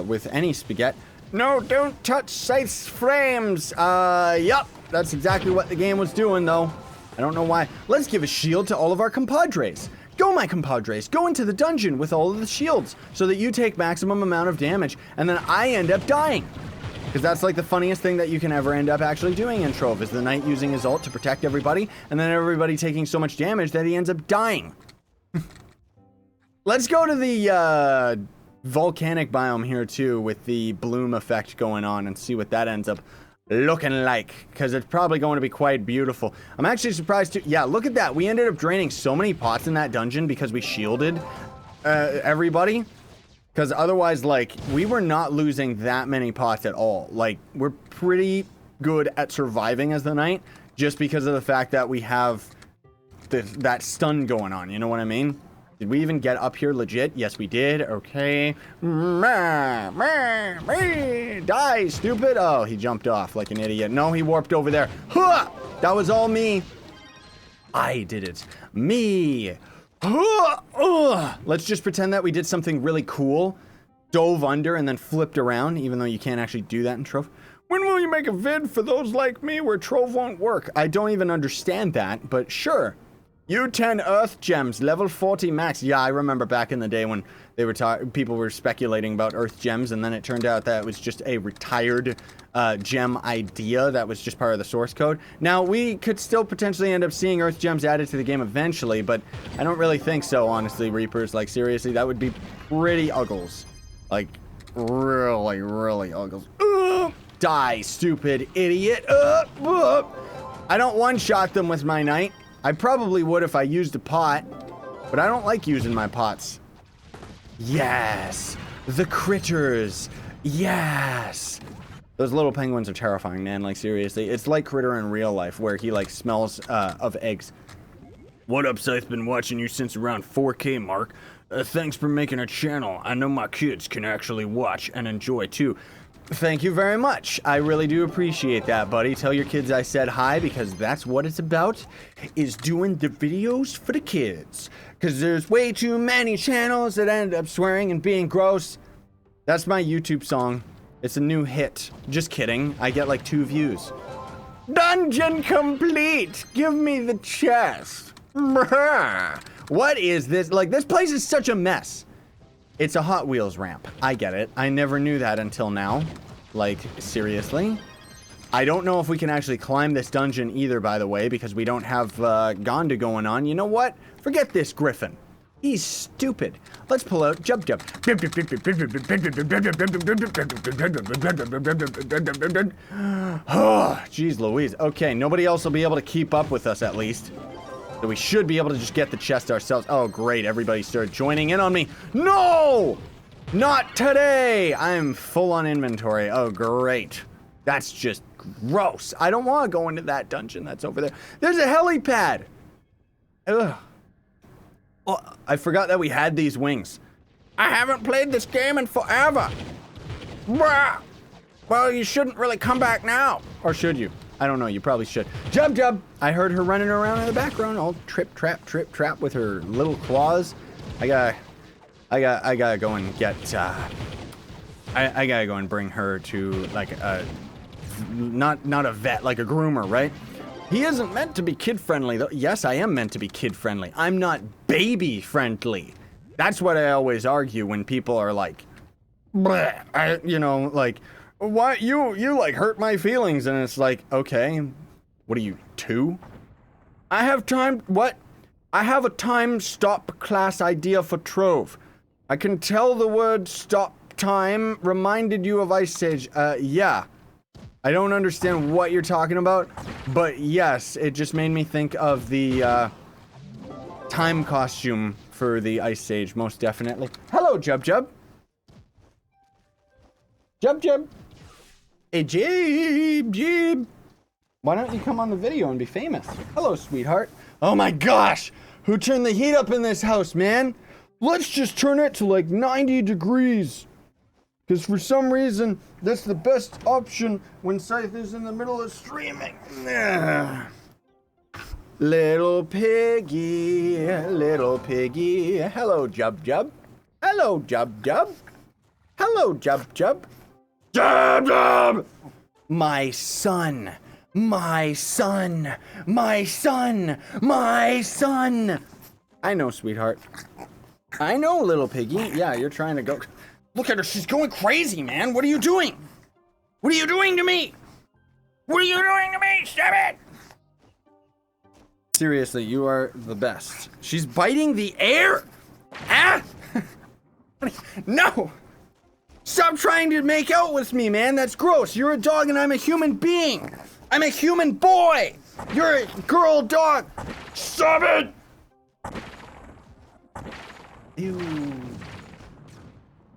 with any spaghetti. No, don't touch Scythe's frames. Yup. That's exactly what the game was doing, though. I don't know why. Let's give a shield to all of our compadres. Go, my compadres. Go into the dungeon with all of the shields so that you take maximum amount of damage, and then I end up dying. Because that's like the funniest thing that you can ever end up actually doing in Trove, is the knight using his ult to protect everybody, and then everybody taking so much damage that he ends up dying. Let's go to the volcanic biome here too, with the bloom effect going on, and see what that ends up looking like, because it's probably going to be quite beautiful. I'm actually surprised too. Yeah, look at that. We ended up draining so many pots in that dungeon because we shielded everybody. Because otherwise, like, we were not losing that many pots at all. Like, we're pretty good at surviving as the knight, just because of the fact that we have that stun going on. You know what I mean? Did we even get up here legit? Yes, we did. Okay. Die, stupid. Oh, he jumped off like an idiot. No, he warped over there. Huh! That was all me. I did it. Me. Let's just pretend that we did something really cool, dove under, and then flipped around, even though you can't actually do that in Trove. When will you make a vid for those like me where Trove won't work? I don't even understand that, but sure. U10 Earth Gems, level 40 max. Yeah, I remember back in the day when they were people were speculating about Earth Gems, and then it turned out that it was just a retired gem idea that was just part of the source code. Now, we could still potentially end up seeing Earth Gems added to the game eventually, but I don't really think so, honestly, Reapers. Like, seriously, that would be pretty uggles. Like, really, really uggles. Die, stupid idiot. I don't one-shot them with my knight. I probably would if I used a pot, but I don't like using my pots. Yes! The critters! Yes! Those little penguins are terrifying, man. Like, seriously. It's like Critter in real life, where he, like, smells of eggs. What up, Scythe? Been watching you since around 4K mark. Thanks for making a channel. I know my kids can actually watch and enjoy, too. Thank you very much. I really do appreciate that, buddy. Tell your kids I said hi, because that's what it's about, is doing the videos for the kids. Because there's way too many channels that end up swearing and being gross. That's my YouTube song. It's a new hit. Just kidding. I get like 2 views. Dungeon complete! Give me the chest. What is this? Like, this place is such a mess. It's a Hot Wheels ramp. I get it. I never knew that until now. Like, seriously? I don't know if we can actually climb this dungeon either, by the way, because we don't have Gonda going on. You know what? Forget this Griffin. He's stupid. Let's pull out Jub Jub. Oh, jeez Louise. Okay, nobody else will be able to keep up with us at least. So we should be able to just get the chest ourselves. Oh, great. Everybody started joining in on me. No! Not today! I'm full on inventory. Oh, great. That's just gross. I don't want to go into that dungeon that's over there. There's a helipad! Ugh. Oh, I forgot that we had these wings. I haven't played this game in forever. Bruh. Well, you shouldn't really come back now. Or should you? I don't know. You probably should. Jub Jub! I heard her running around in the background, all trip trap with her little claws. I gotta go and get. I gotta go and bring her to like a not a vet, like a groomer, right? He isn't meant to be kid-friendly, though. Yes, I am meant to be kid-friendly. I'm not baby-friendly. That's what I always argue when people are like, bleh, you know, like, why, you, like, hurt my feelings, and it's like, okay, what are you, 2? I have time, what? I have a time stop class idea for Trove. I can tell the word stop time reminded you of Ice Age. Yeah. I don't understand what you're talking about, but yes, it just made me think of the, time costume for the Ice Age, most definitely. Hello, Jub Jub. Jub Jub. Hey, Jib, Jib. Why don't you come on the video and be famous? Hello, sweetheart. Oh my gosh! Who turned the heat up in this house, man? Let's just turn it to like 90 degrees. Because for some reason, that's the best option when Scythe is in the middle of streaming. Little piggy, little piggy. Hello, Jub Jub. Hello, Jub Jub. Hello, Jub Jub. Jub Jub! My son. My son. My son. My son. I know, sweetheart. I know, little piggy. Yeah, you're trying to go... Look at her, she's going crazy, man. What are you doing? What are you doing to me? What are you doing to me? Stop it! Seriously, you are the best. She's biting the air! Ah! No! Stop trying to make out with me, man. That's gross. You're a dog and I'm a human being. I'm a human boy. You're a girl dog. Stop it! Ew.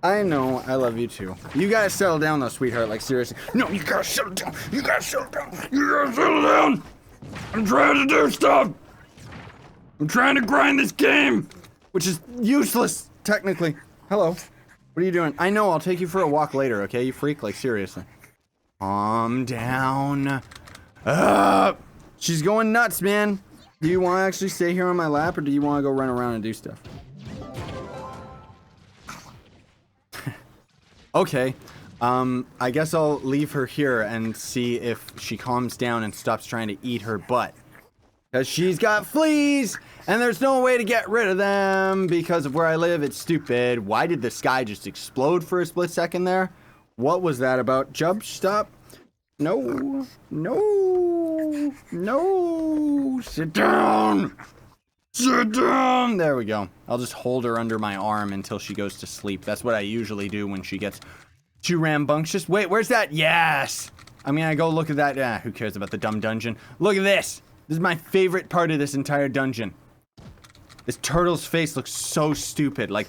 I know, I love you too. You gotta settle down though, sweetheart, like seriously. No, you gotta settle down. You gotta settle down. You gotta settle down. I'm trying to do stuff. I'm trying to grind this game. Which is useless, technically. Hello. What are you doing? I know, I'll take you for a walk later, okay? You freak, like seriously. Calm down. She's going nuts, man. Do you want to actually stay here on my lap or do you want to go run around and do stuff? Okay, I guess I'll leave her here and see if she calms down and stops trying to eat her butt. Because she's got fleas, and there's no way to get rid of them because of where I live. It's stupid. Why did the sky just explode for a split second there? What was that about? Jump, stop. No, no, no. Sit down. Sit down! There we go. I'll just hold her under my arm until she goes to sleep. That's what I usually do when she gets too rambunctious. Wait, where's that? Yes! I mean, I go look at that. Who cares about the dumb dungeon? Look at this! This is my favorite part of this entire dungeon. This turtle's face looks so stupid. Like,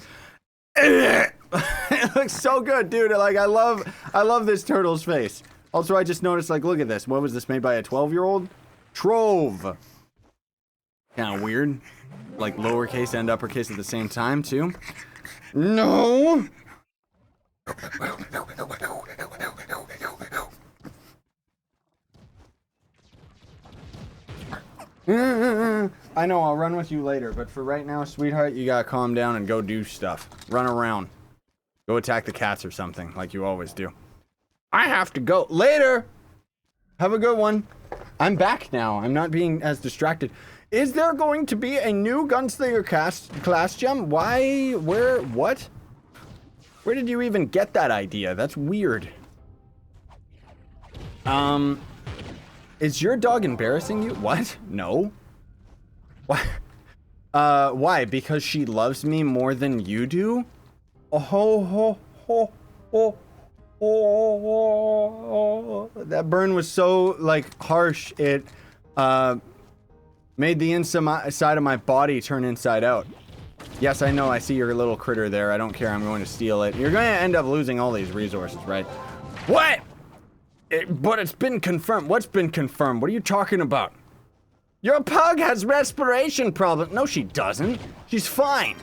it looks so good, dude. Like, I love this turtle's face. Also, I just noticed, like, look at this. What was this, made by a 12-year-old? Trove. Kind of weird. Like lowercase and uppercase at the same time, too. No! I know, I'll run with you later, but for right now, sweetheart, you gotta calm down and go do stuff. Run around. Go attack the cats or something, like you always do. I have to go. Later! Have a good one. I'm back now. I'm not being as distracted. Is there going to be a new Gunslinger class gem? Why? Where? What? Where did you even get that idea? That's weird. Is your dog embarrassing you? What? No. Why? Why? Because she loves me more than you do? Oh, ho, ho, ho, oh. That burn was so, like, harsh, it, made the inside of my body turn inside out. Yes, I know, I see your little critter there. I don't care, I'm going to steal it. You're going to end up losing all these resources, right? What? But it's been confirmed. What's been confirmed? What are you talking about? Your pug has respiration problems. No, she doesn't. She's fine.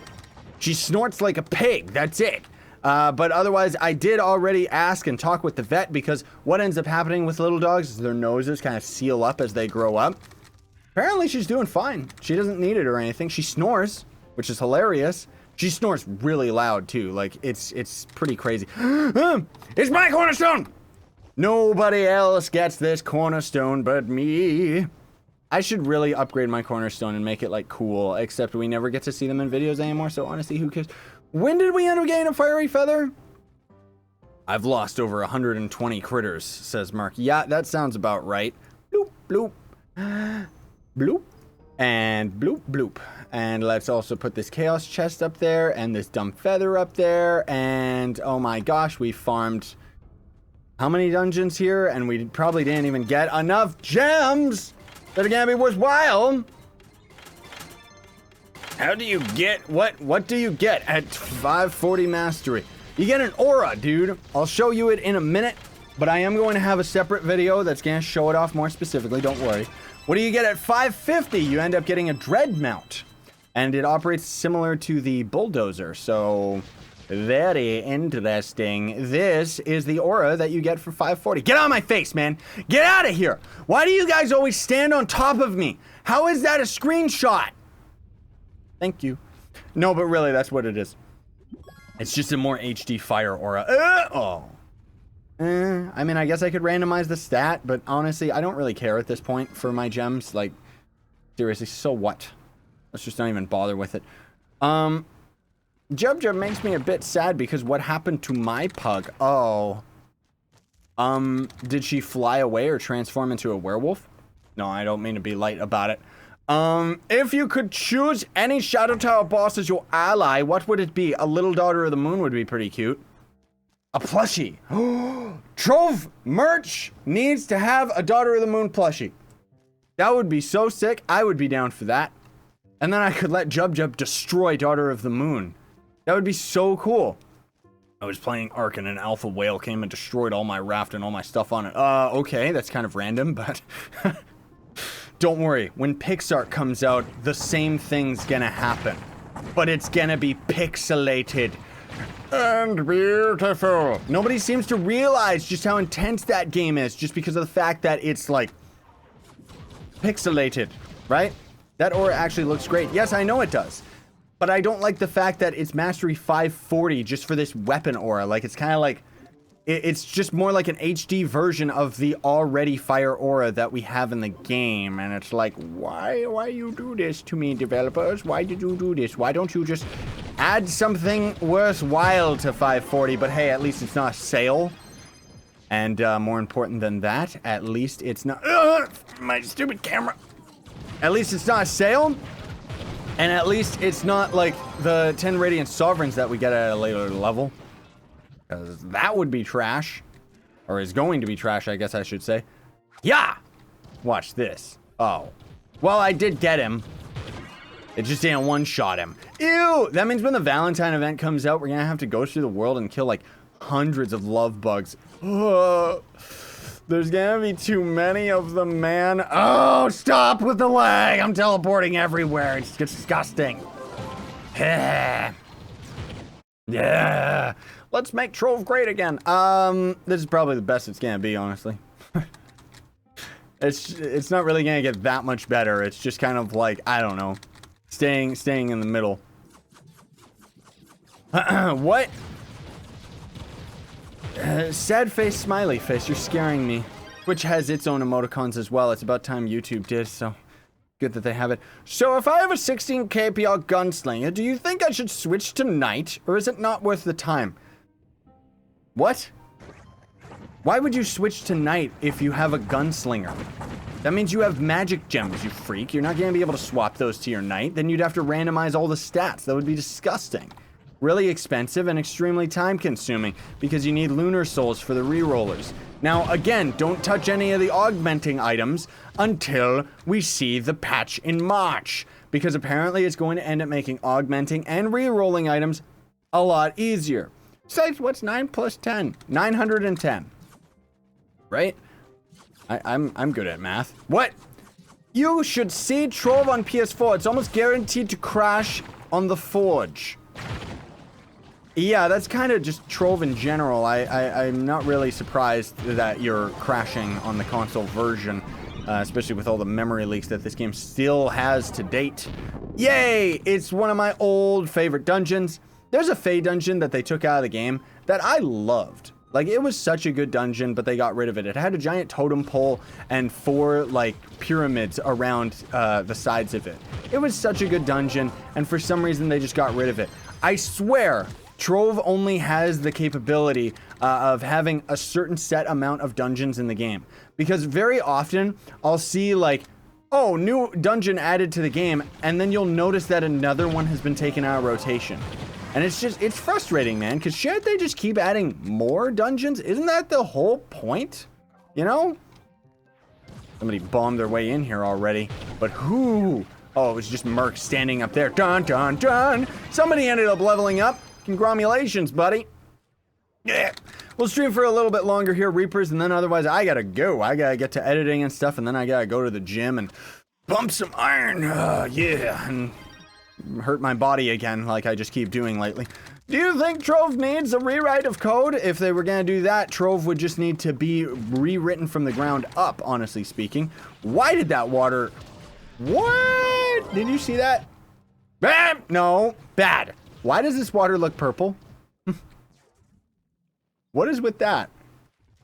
She snorts like a pig, that's it. But otherwise, I did already ask and talk with the vet because what ends up happening with little dogs is their noses kind of seal up as they grow up. Apparently, she's doing fine. She doesn't need it or anything. She snores, which is hilarious. She snores really loud, too. Like, it's pretty crazy. It's my cornerstone! Nobody else gets this cornerstone but me. I should really upgrade my cornerstone and make it like cool, except we never get to see them in videos anymore, so honestly, who cares? When did we end up getting a fiery feather? I've lost over 120 critters, says Mark. Yeah, that sounds about right. Bloop, bloop. Bloop. And bloop, bloop. And let's also put this chaos chest up there, and this dumb feather up there, and oh my gosh, we farmed how many dungeons here, and we probably didn't even get enough gems that are gonna be worthwhile. How do you get, what do you get at 540 mastery? You get an aura, dude. I'll show you it in a minute, but I am going to have a separate video that's gonna show it off more specifically, don't worry. What do you get at 550? You end up getting a dread mount, and it operates similar to the bulldozer, so very interesting. This is the aura that you get for 540. Get out of my face, man. Get out of here. Why do you guys always stand on top of me? How is that a screenshot? Thank you. No, but really, that's what it is. It's just a more HD fire aura. I mean, I guess I could randomize the stat, but honestly, I don't really care at this point for my gems. Like, seriously, so what? Let's just not even bother with it. Jub makes me a bit sad because what happened to my pug? Oh. Did she fly away or transform into a werewolf? No, I don't mean to be light about it. If you could choose any Shadow Tower boss as your ally, what would it be? A little Daughter of the Moon would be pretty cute. A plushie. Trove merch needs to have a Daughter of the Moon plushie. That would be so sick. I would be down for that. And then I could let Jub destroy Daughter of the Moon. That would be so cool. I was playing Ark and an alpha whale came and destroyed all my raft and all my stuff on it. Okay, that's kind of random, but don't worry. When Pixar comes out, the same thing's gonna happen. But it's gonna be pixelated and beautiful. Nobody seems to realize just how intense that game is just because of the fact that it's like pixelated, right? That aura actually looks great. Yes, I know it does. But I don't like the fact that it's mastery 540 just for this weapon aura. Like, it's kind of like, it's just more like an HD version of the already fire aura that we have in the game. And it's like, why you do this to me, developers? Why did you do this? Why don't you just add something worthwhile to 540? But hey, at least it's not a sale. And more important than that, at least it's not, my stupid camera. At least it's not a sale. And at least it's not like the 10 Radiant Sovereigns that we get at a later level. Because that would be trash. Or is going to be trash, I guess I should say. Yeah! Watch this. Oh. Well, I did get him. It just didn't one-shot him. Ew! That means when the Valentine event comes out, we're gonna have to go through the world and kill like hundreds of love bugs. There's gonna be too many of them, man. Oh, stop with the lag! I'm teleporting everywhere. It's disgusting. Yeah. Let's make Trove great again. This is probably the best it's gonna be, honestly. It's not really gonna get that much better. It's just kind of like, I don't know, staying in the middle. What? Sad face, smiley face, you're scaring me. Which has its own emoticons as well. It's about time YouTube did, so good that they have it. So if I have a 16 KPR Gunslinger, do you think I should switch to Knight, or is it not worth the time? What? Why would you switch to Knight if you have a Gunslinger? That means you have magic gems, you freak. You're not gonna be able to swap those to your Knight. Then you'd have to randomize all the stats. That would be disgusting. Really expensive and extremely time-consuming because you need lunar souls for the rerollers. Now, again, don't touch any of the augmenting items until we see the patch in March, because apparently it's going to end up making augmenting and rerolling items a lot easier. Besides, what's 9 plus 10? 910. Right? I'm good at math. What? You should see Trove on PS4. It's almost guaranteed to crash on the Forge. Yeah, that's kind of just Trove in general. I'm not really surprised that you're crashing on the console version, especially with all the memory leaks that this game still has to date. Yay! It's one of my old favorite dungeons. There's a Fae dungeon that they took out of the game that I loved. Like, it was such a good dungeon, but they got rid of it. It had a giant totem pole and 4, like, pyramids around the sides of it. It was such a good dungeon, and for some reason, they just got rid of it. I swear, Trove only has the capability of having a certain set amount of dungeons in the game. Because very often, I'll see, like, oh, new dungeon added to the game, and then you'll notice that another one has been taken out of rotation. And it's frustrating, man, because shouldn't they just keep adding more dungeons? Isn't that the whole point? You know? Somebody bombed their way in here already. But who? Oh, it was just Merc standing up there. Dun, dun, dun. Somebody ended up leveling up. Congratulations, buddy. Yeah. We'll stream for a little bit longer here, Reapers, and then otherwise I gotta go. I gotta get to editing and stuff, and then I gotta go to the gym and pump some iron. Yeah. And hurt my body again like I just keep doing lately. Do you think Trove needs a rewrite of code? If they were gonna do that, Trove would just need to be rewritten from the ground up, honestly speaking. Why did that water... What? Did you see that? Bam! No. Bad. Why does this water look purple? What is with that?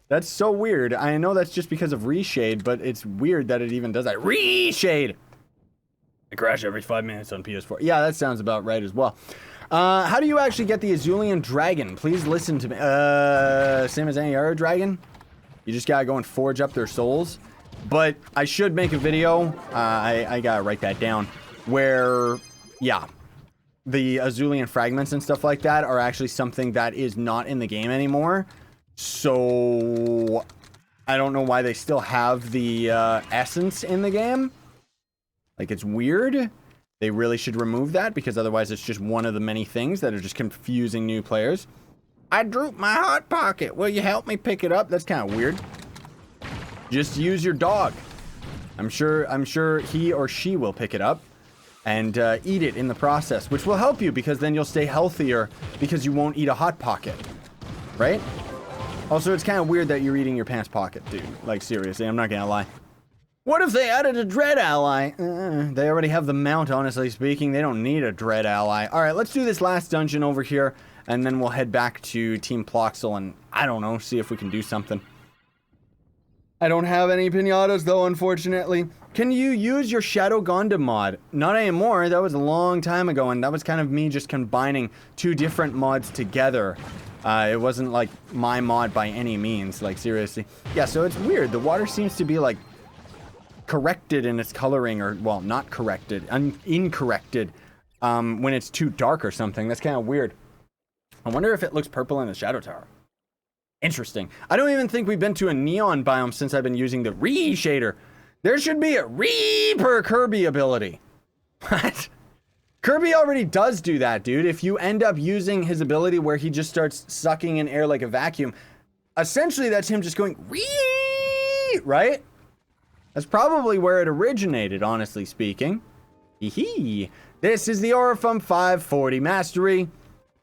That's so weird. I know that's just because of reshade, but it's weird that it even does that. Reshade! I crash every 5 minutes on PS4. Yeah, that sounds about right as well. How do you actually get the Azulian Dragon? Please listen to me. Same as any other dragon. You just gotta go and forge up their souls. But I should make a video. I gotta write that down. Where, yeah, the Azulian fragments and stuff like that are actually something that is not in the game anymore. So I don't know why they still have the essence in the game. Like, it's weird. They really should remove that, because otherwise it's just one of the many things that are just confusing new players. I drooped my hot pocket. Will you help me pick it up? That's kind of weird. Just use your dog. I'm sure he or she will pick it up and eat it in the process, which will help you, because then you'll stay healthier because you won't eat a hot pocket, right? Also, it's kind of weird that you're eating your pants pocket, dude. Like, seriously, I'm not gonna lie. What if they added a Dread ally? They already have the mount, honestly speaking. They don't need a Dread ally. All right, let's do this last dungeon over here, and then we'll head back to Team Ploxel and, I don't know, see if we can do something. I don't have any pinatas, though, unfortunately. Can you use your Shadow Gonda mod? Not anymore. That was a long time ago, and that was kind of me just combining 2 different mods together. It wasn't, like, my mod by any means. Like, seriously. Yeah, so it's weird. The water seems to be, like, corrected in its coloring, or, well, not corrected, incorrected, when it's too dark or something. That's kind of weird. I wonder if it looks purple in the Shadow Tower. Interesting. I don't even think we've been to a neon biome since I've been using the reshader. There should be a Reaper Kirby ability. What? Kirby already does do that, dude. If you end up using his ability where he just starts sucking in air like a vacuum, essentially that's him just going, Ree! Right? That's probably where it originated, honestly speaking. Hee. This is the Orifum 540 Mastery.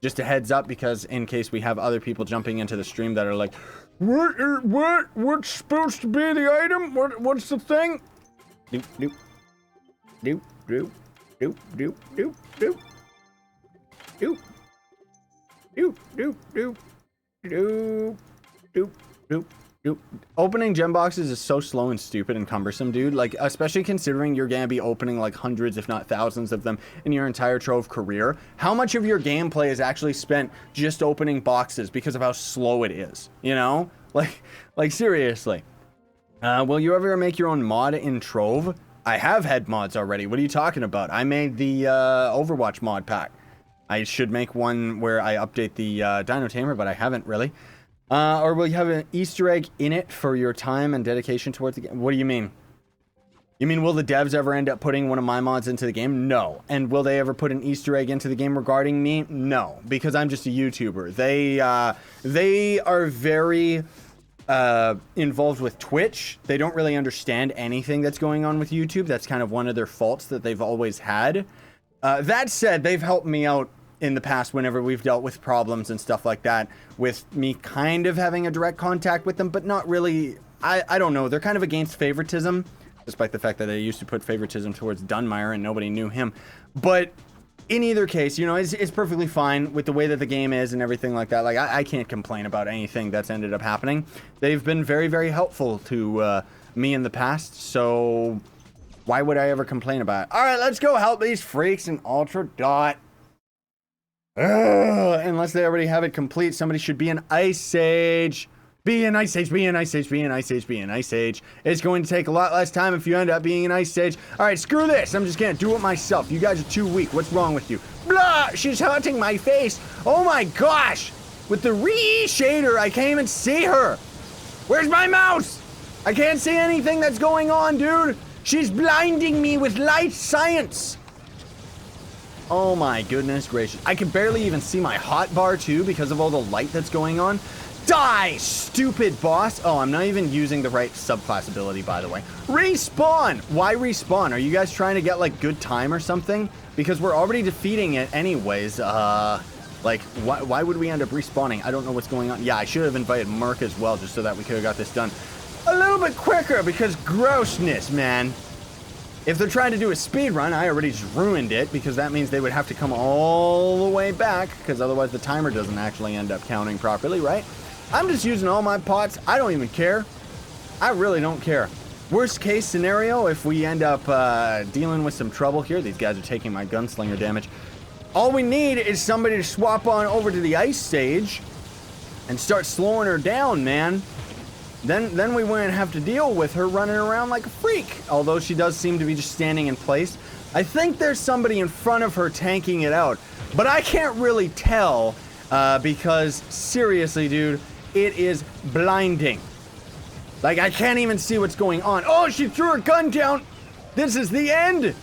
Just a heads up, because in case we have other people jumping into the stream that are like, what's supposed to be the item? What's the thing? Doop, doop. Doop, doop. Doop, doop, doop, doop. Doop. Doop, doop, doop. Doop, doop, doop. Dude, opening gem boxes is so slow and stupid and cumbersome, dude. Like, especially considering you're gonna be opening like hundreds, if not thousands of them in your entire Trove career. How much of your gameplay is actually spent just opening boxes because of how slow it is, you know? Like seriously. Will you ever make your own mod in Trove? I have had mods already. What are you talking about? I made the Overwatch mod pack. I should make one where I update the Dino Tamer, but I haven't really. Or will you have an Easter egg in it for your time and dedication towards the game? What do you mean? You mean, will the devs ever end up putting one of my mods into the game? No. And will they ever put an Easter egg into the game regarding me? No, because I'm just a YouTuber. They are very involved with Twitch. They don't really understand anything that's going on with YouTube. That's kind of one of their faults that they've always had. That said, they've helped me out in the past whenever we've dealt with problems and stuff like that, with me kind of having a direct contact with them, but not really. I don't know. They're kind of against favoritism, despite the fact that they used to put favoritism towards Dunmire and nobody knew him. But in either case, you know, it's perfectly fine with the way that the game is and everything like that. Like, I can't complain about anything that's ended up happening. They've been very, very helpful to me in the past, so why would I ever complain about it? All right, let's go help these freaks in Ultra Dot. Unless they already have it complete, somebody should be an Ice Age. Be an Ice Age, be an Ice Age, be an Ice Age, be an Ice Age. It's going to take a lot less time if you end up being an Ice Age. Alright, screw this. I'm just gonna do it myself. You guys are too weak. What's wrong with you? Blah! She's haunting my face. Oh my gosh! With the re-shader, I can't even see her. Where's my mouse? I can't see anything that's going on, dude. She's blinding me with light science. Oh my goodness gracious. I can barely even see my hotbar too because of all the light that's going on. Die, stupid boss. Oh, I'm not even using the right subclass ability, by the way. Respawn. Why respawn? Are you guys trying to get like good time or something? Because we're already defeating it anyways. Like, why would we end up respawning? I don't know what's going on. Yeah, I should have invited Merc as well, just so that we could have got this done a little bit quicker, because grossness, man. If they're trying to do a speed run, I already just ruined it, because that means they would have to come all the way back, because otherwise the timer doesn't actually end up counting properly, right? I'm just using all my pots. I don't even care. I really don't care. Worst case scenario, if we end up dealing with some trouble here, these guys are taking my Gunslinger damage. All we need is somebody to swap on over to the ice stage and start slowing her down, man. Then we wouldn't have to deal with her running around like a freak. Although she does seem to be just standing in place. I think there's somebody in front of her tanking it out. But I can't really tell because, seriously, dude, it is blinding. Like, I can't even see what's going on. Oh, she threw her gun down. This is the end.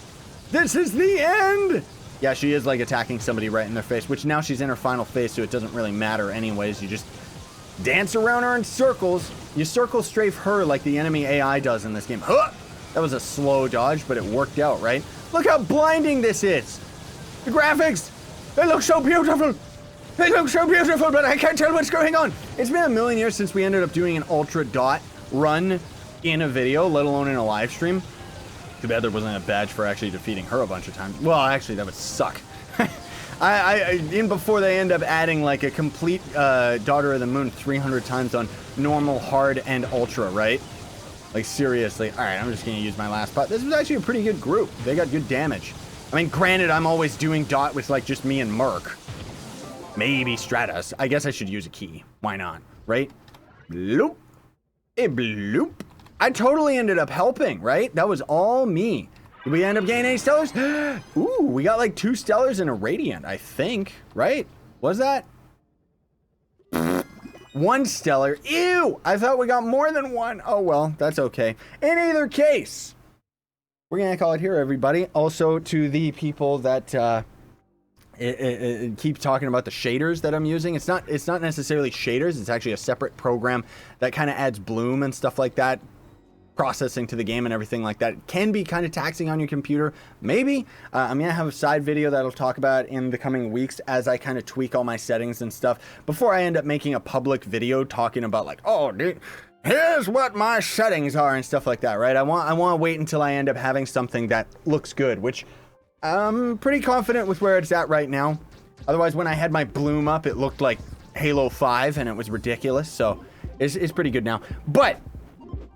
This is the end. Yeah, she is, like, attacking somebody right in their face, which now she's in her final phase, so it doesn't really matter anyways. You just dance around her in circles. You circle strafe her like the enemy AI does in this game. Huh! That was a slow dodge, but it worked out, right? Look how blinding this is. The graphics, they look so beautiful. They look so beautiful, but I can't tell what's going on. It's been a million years since we ended up doing an Ultra Dot run in a video, let alone in a live stream. Too bad there wasn't a badge for actually defeating her a bunch of times. Well, actually, that would suck. In before they end up adding like a complete Daughter of the Moon 300 times on normal, hard, and ultra, right? Like, seriously. All right, I'm just going to use my last pot. This was actually a pretty good group. They got good damage. I mean, granted, I'm always doing Dot with like just me and Merc. Maybe Stratus. I guess I should use a key. Why not? Right? Bloop. Bloop. I totally ended up helping, right? That was all me. Did we end up gaining any stellars? Ooh, we got like 2 stellars and a radiant, I think. Right? Was that? 1 stellar. Ew! I thought we got more than 1. Oh, well, that's okay. In either case, we're going to call it here, everybody. Also, to the people that it keeps talking about the shaders that I'm using. It's not necessarily shaders. It's actually a separate program that kind of adds bloom and stuff like that. Processing to the game and everything like that. It can be kind of taxing on your computer. Maybe. I'm going to have a side video that I'll talk about in the coming weeks as I kind of tweak all my settings and stuff before I end up making a public video talking about like, oh, dude, here's what my settings are and stuff like that, right? I want to wait until I end up having something that looks good, which I'm pretty confident with where it's at right now. Otherwise, when I had my bloom up, it looked like Halo 5 and it was ridiculous. So it's pretty good now. But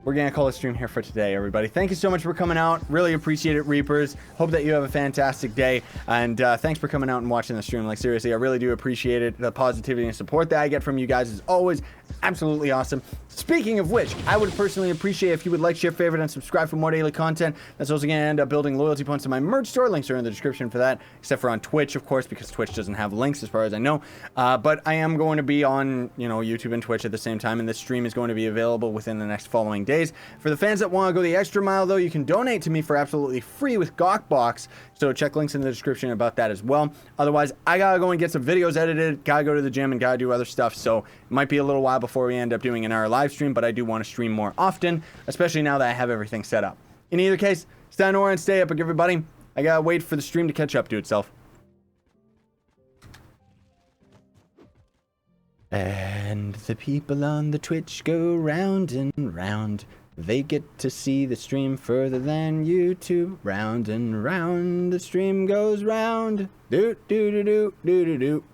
we're going to call a stream here for today, everybody. Thank you so much for coming out. Really appreciate it, Reapers. Hope that you have a fantastic day. And thanks for coming out and watching the stream. Like, seriously, I really do appreciate it. The positivity and support that I get from you guys is always absolutely awesome. Speaking of which, I would personally appreciate if you would like, share, favorite, and subscribe for more daily content. That's also going to end up building loyalty points to my merch store. Links are in the description for that, except for on Twitch, of course, because Twitch doesn't have links as far as I know. But I am going to be on, YouTube and Twitch at the same time, and this stream is going to be available within the next following days. For the fans that want to go the extra mile, though, you can donate to me for absolutely free with Gawkbox. So check links in the description about that as well. Otherwise, I gotta go and get some videos edited, gotta go to the gym, and gotta do other stuff. So it might be a little while before we end up doing an hour live stream, but I do want to stream more often, especially now that I have everything set up. In either case, stay on and stay epic, everybody. I gotta wait for the stream to catch up to itself. And the people on the Twitch go round and round. They get to see the stream further than you two. Round and round the stream goes round. Doot, doot, doot, doot, doot, doot.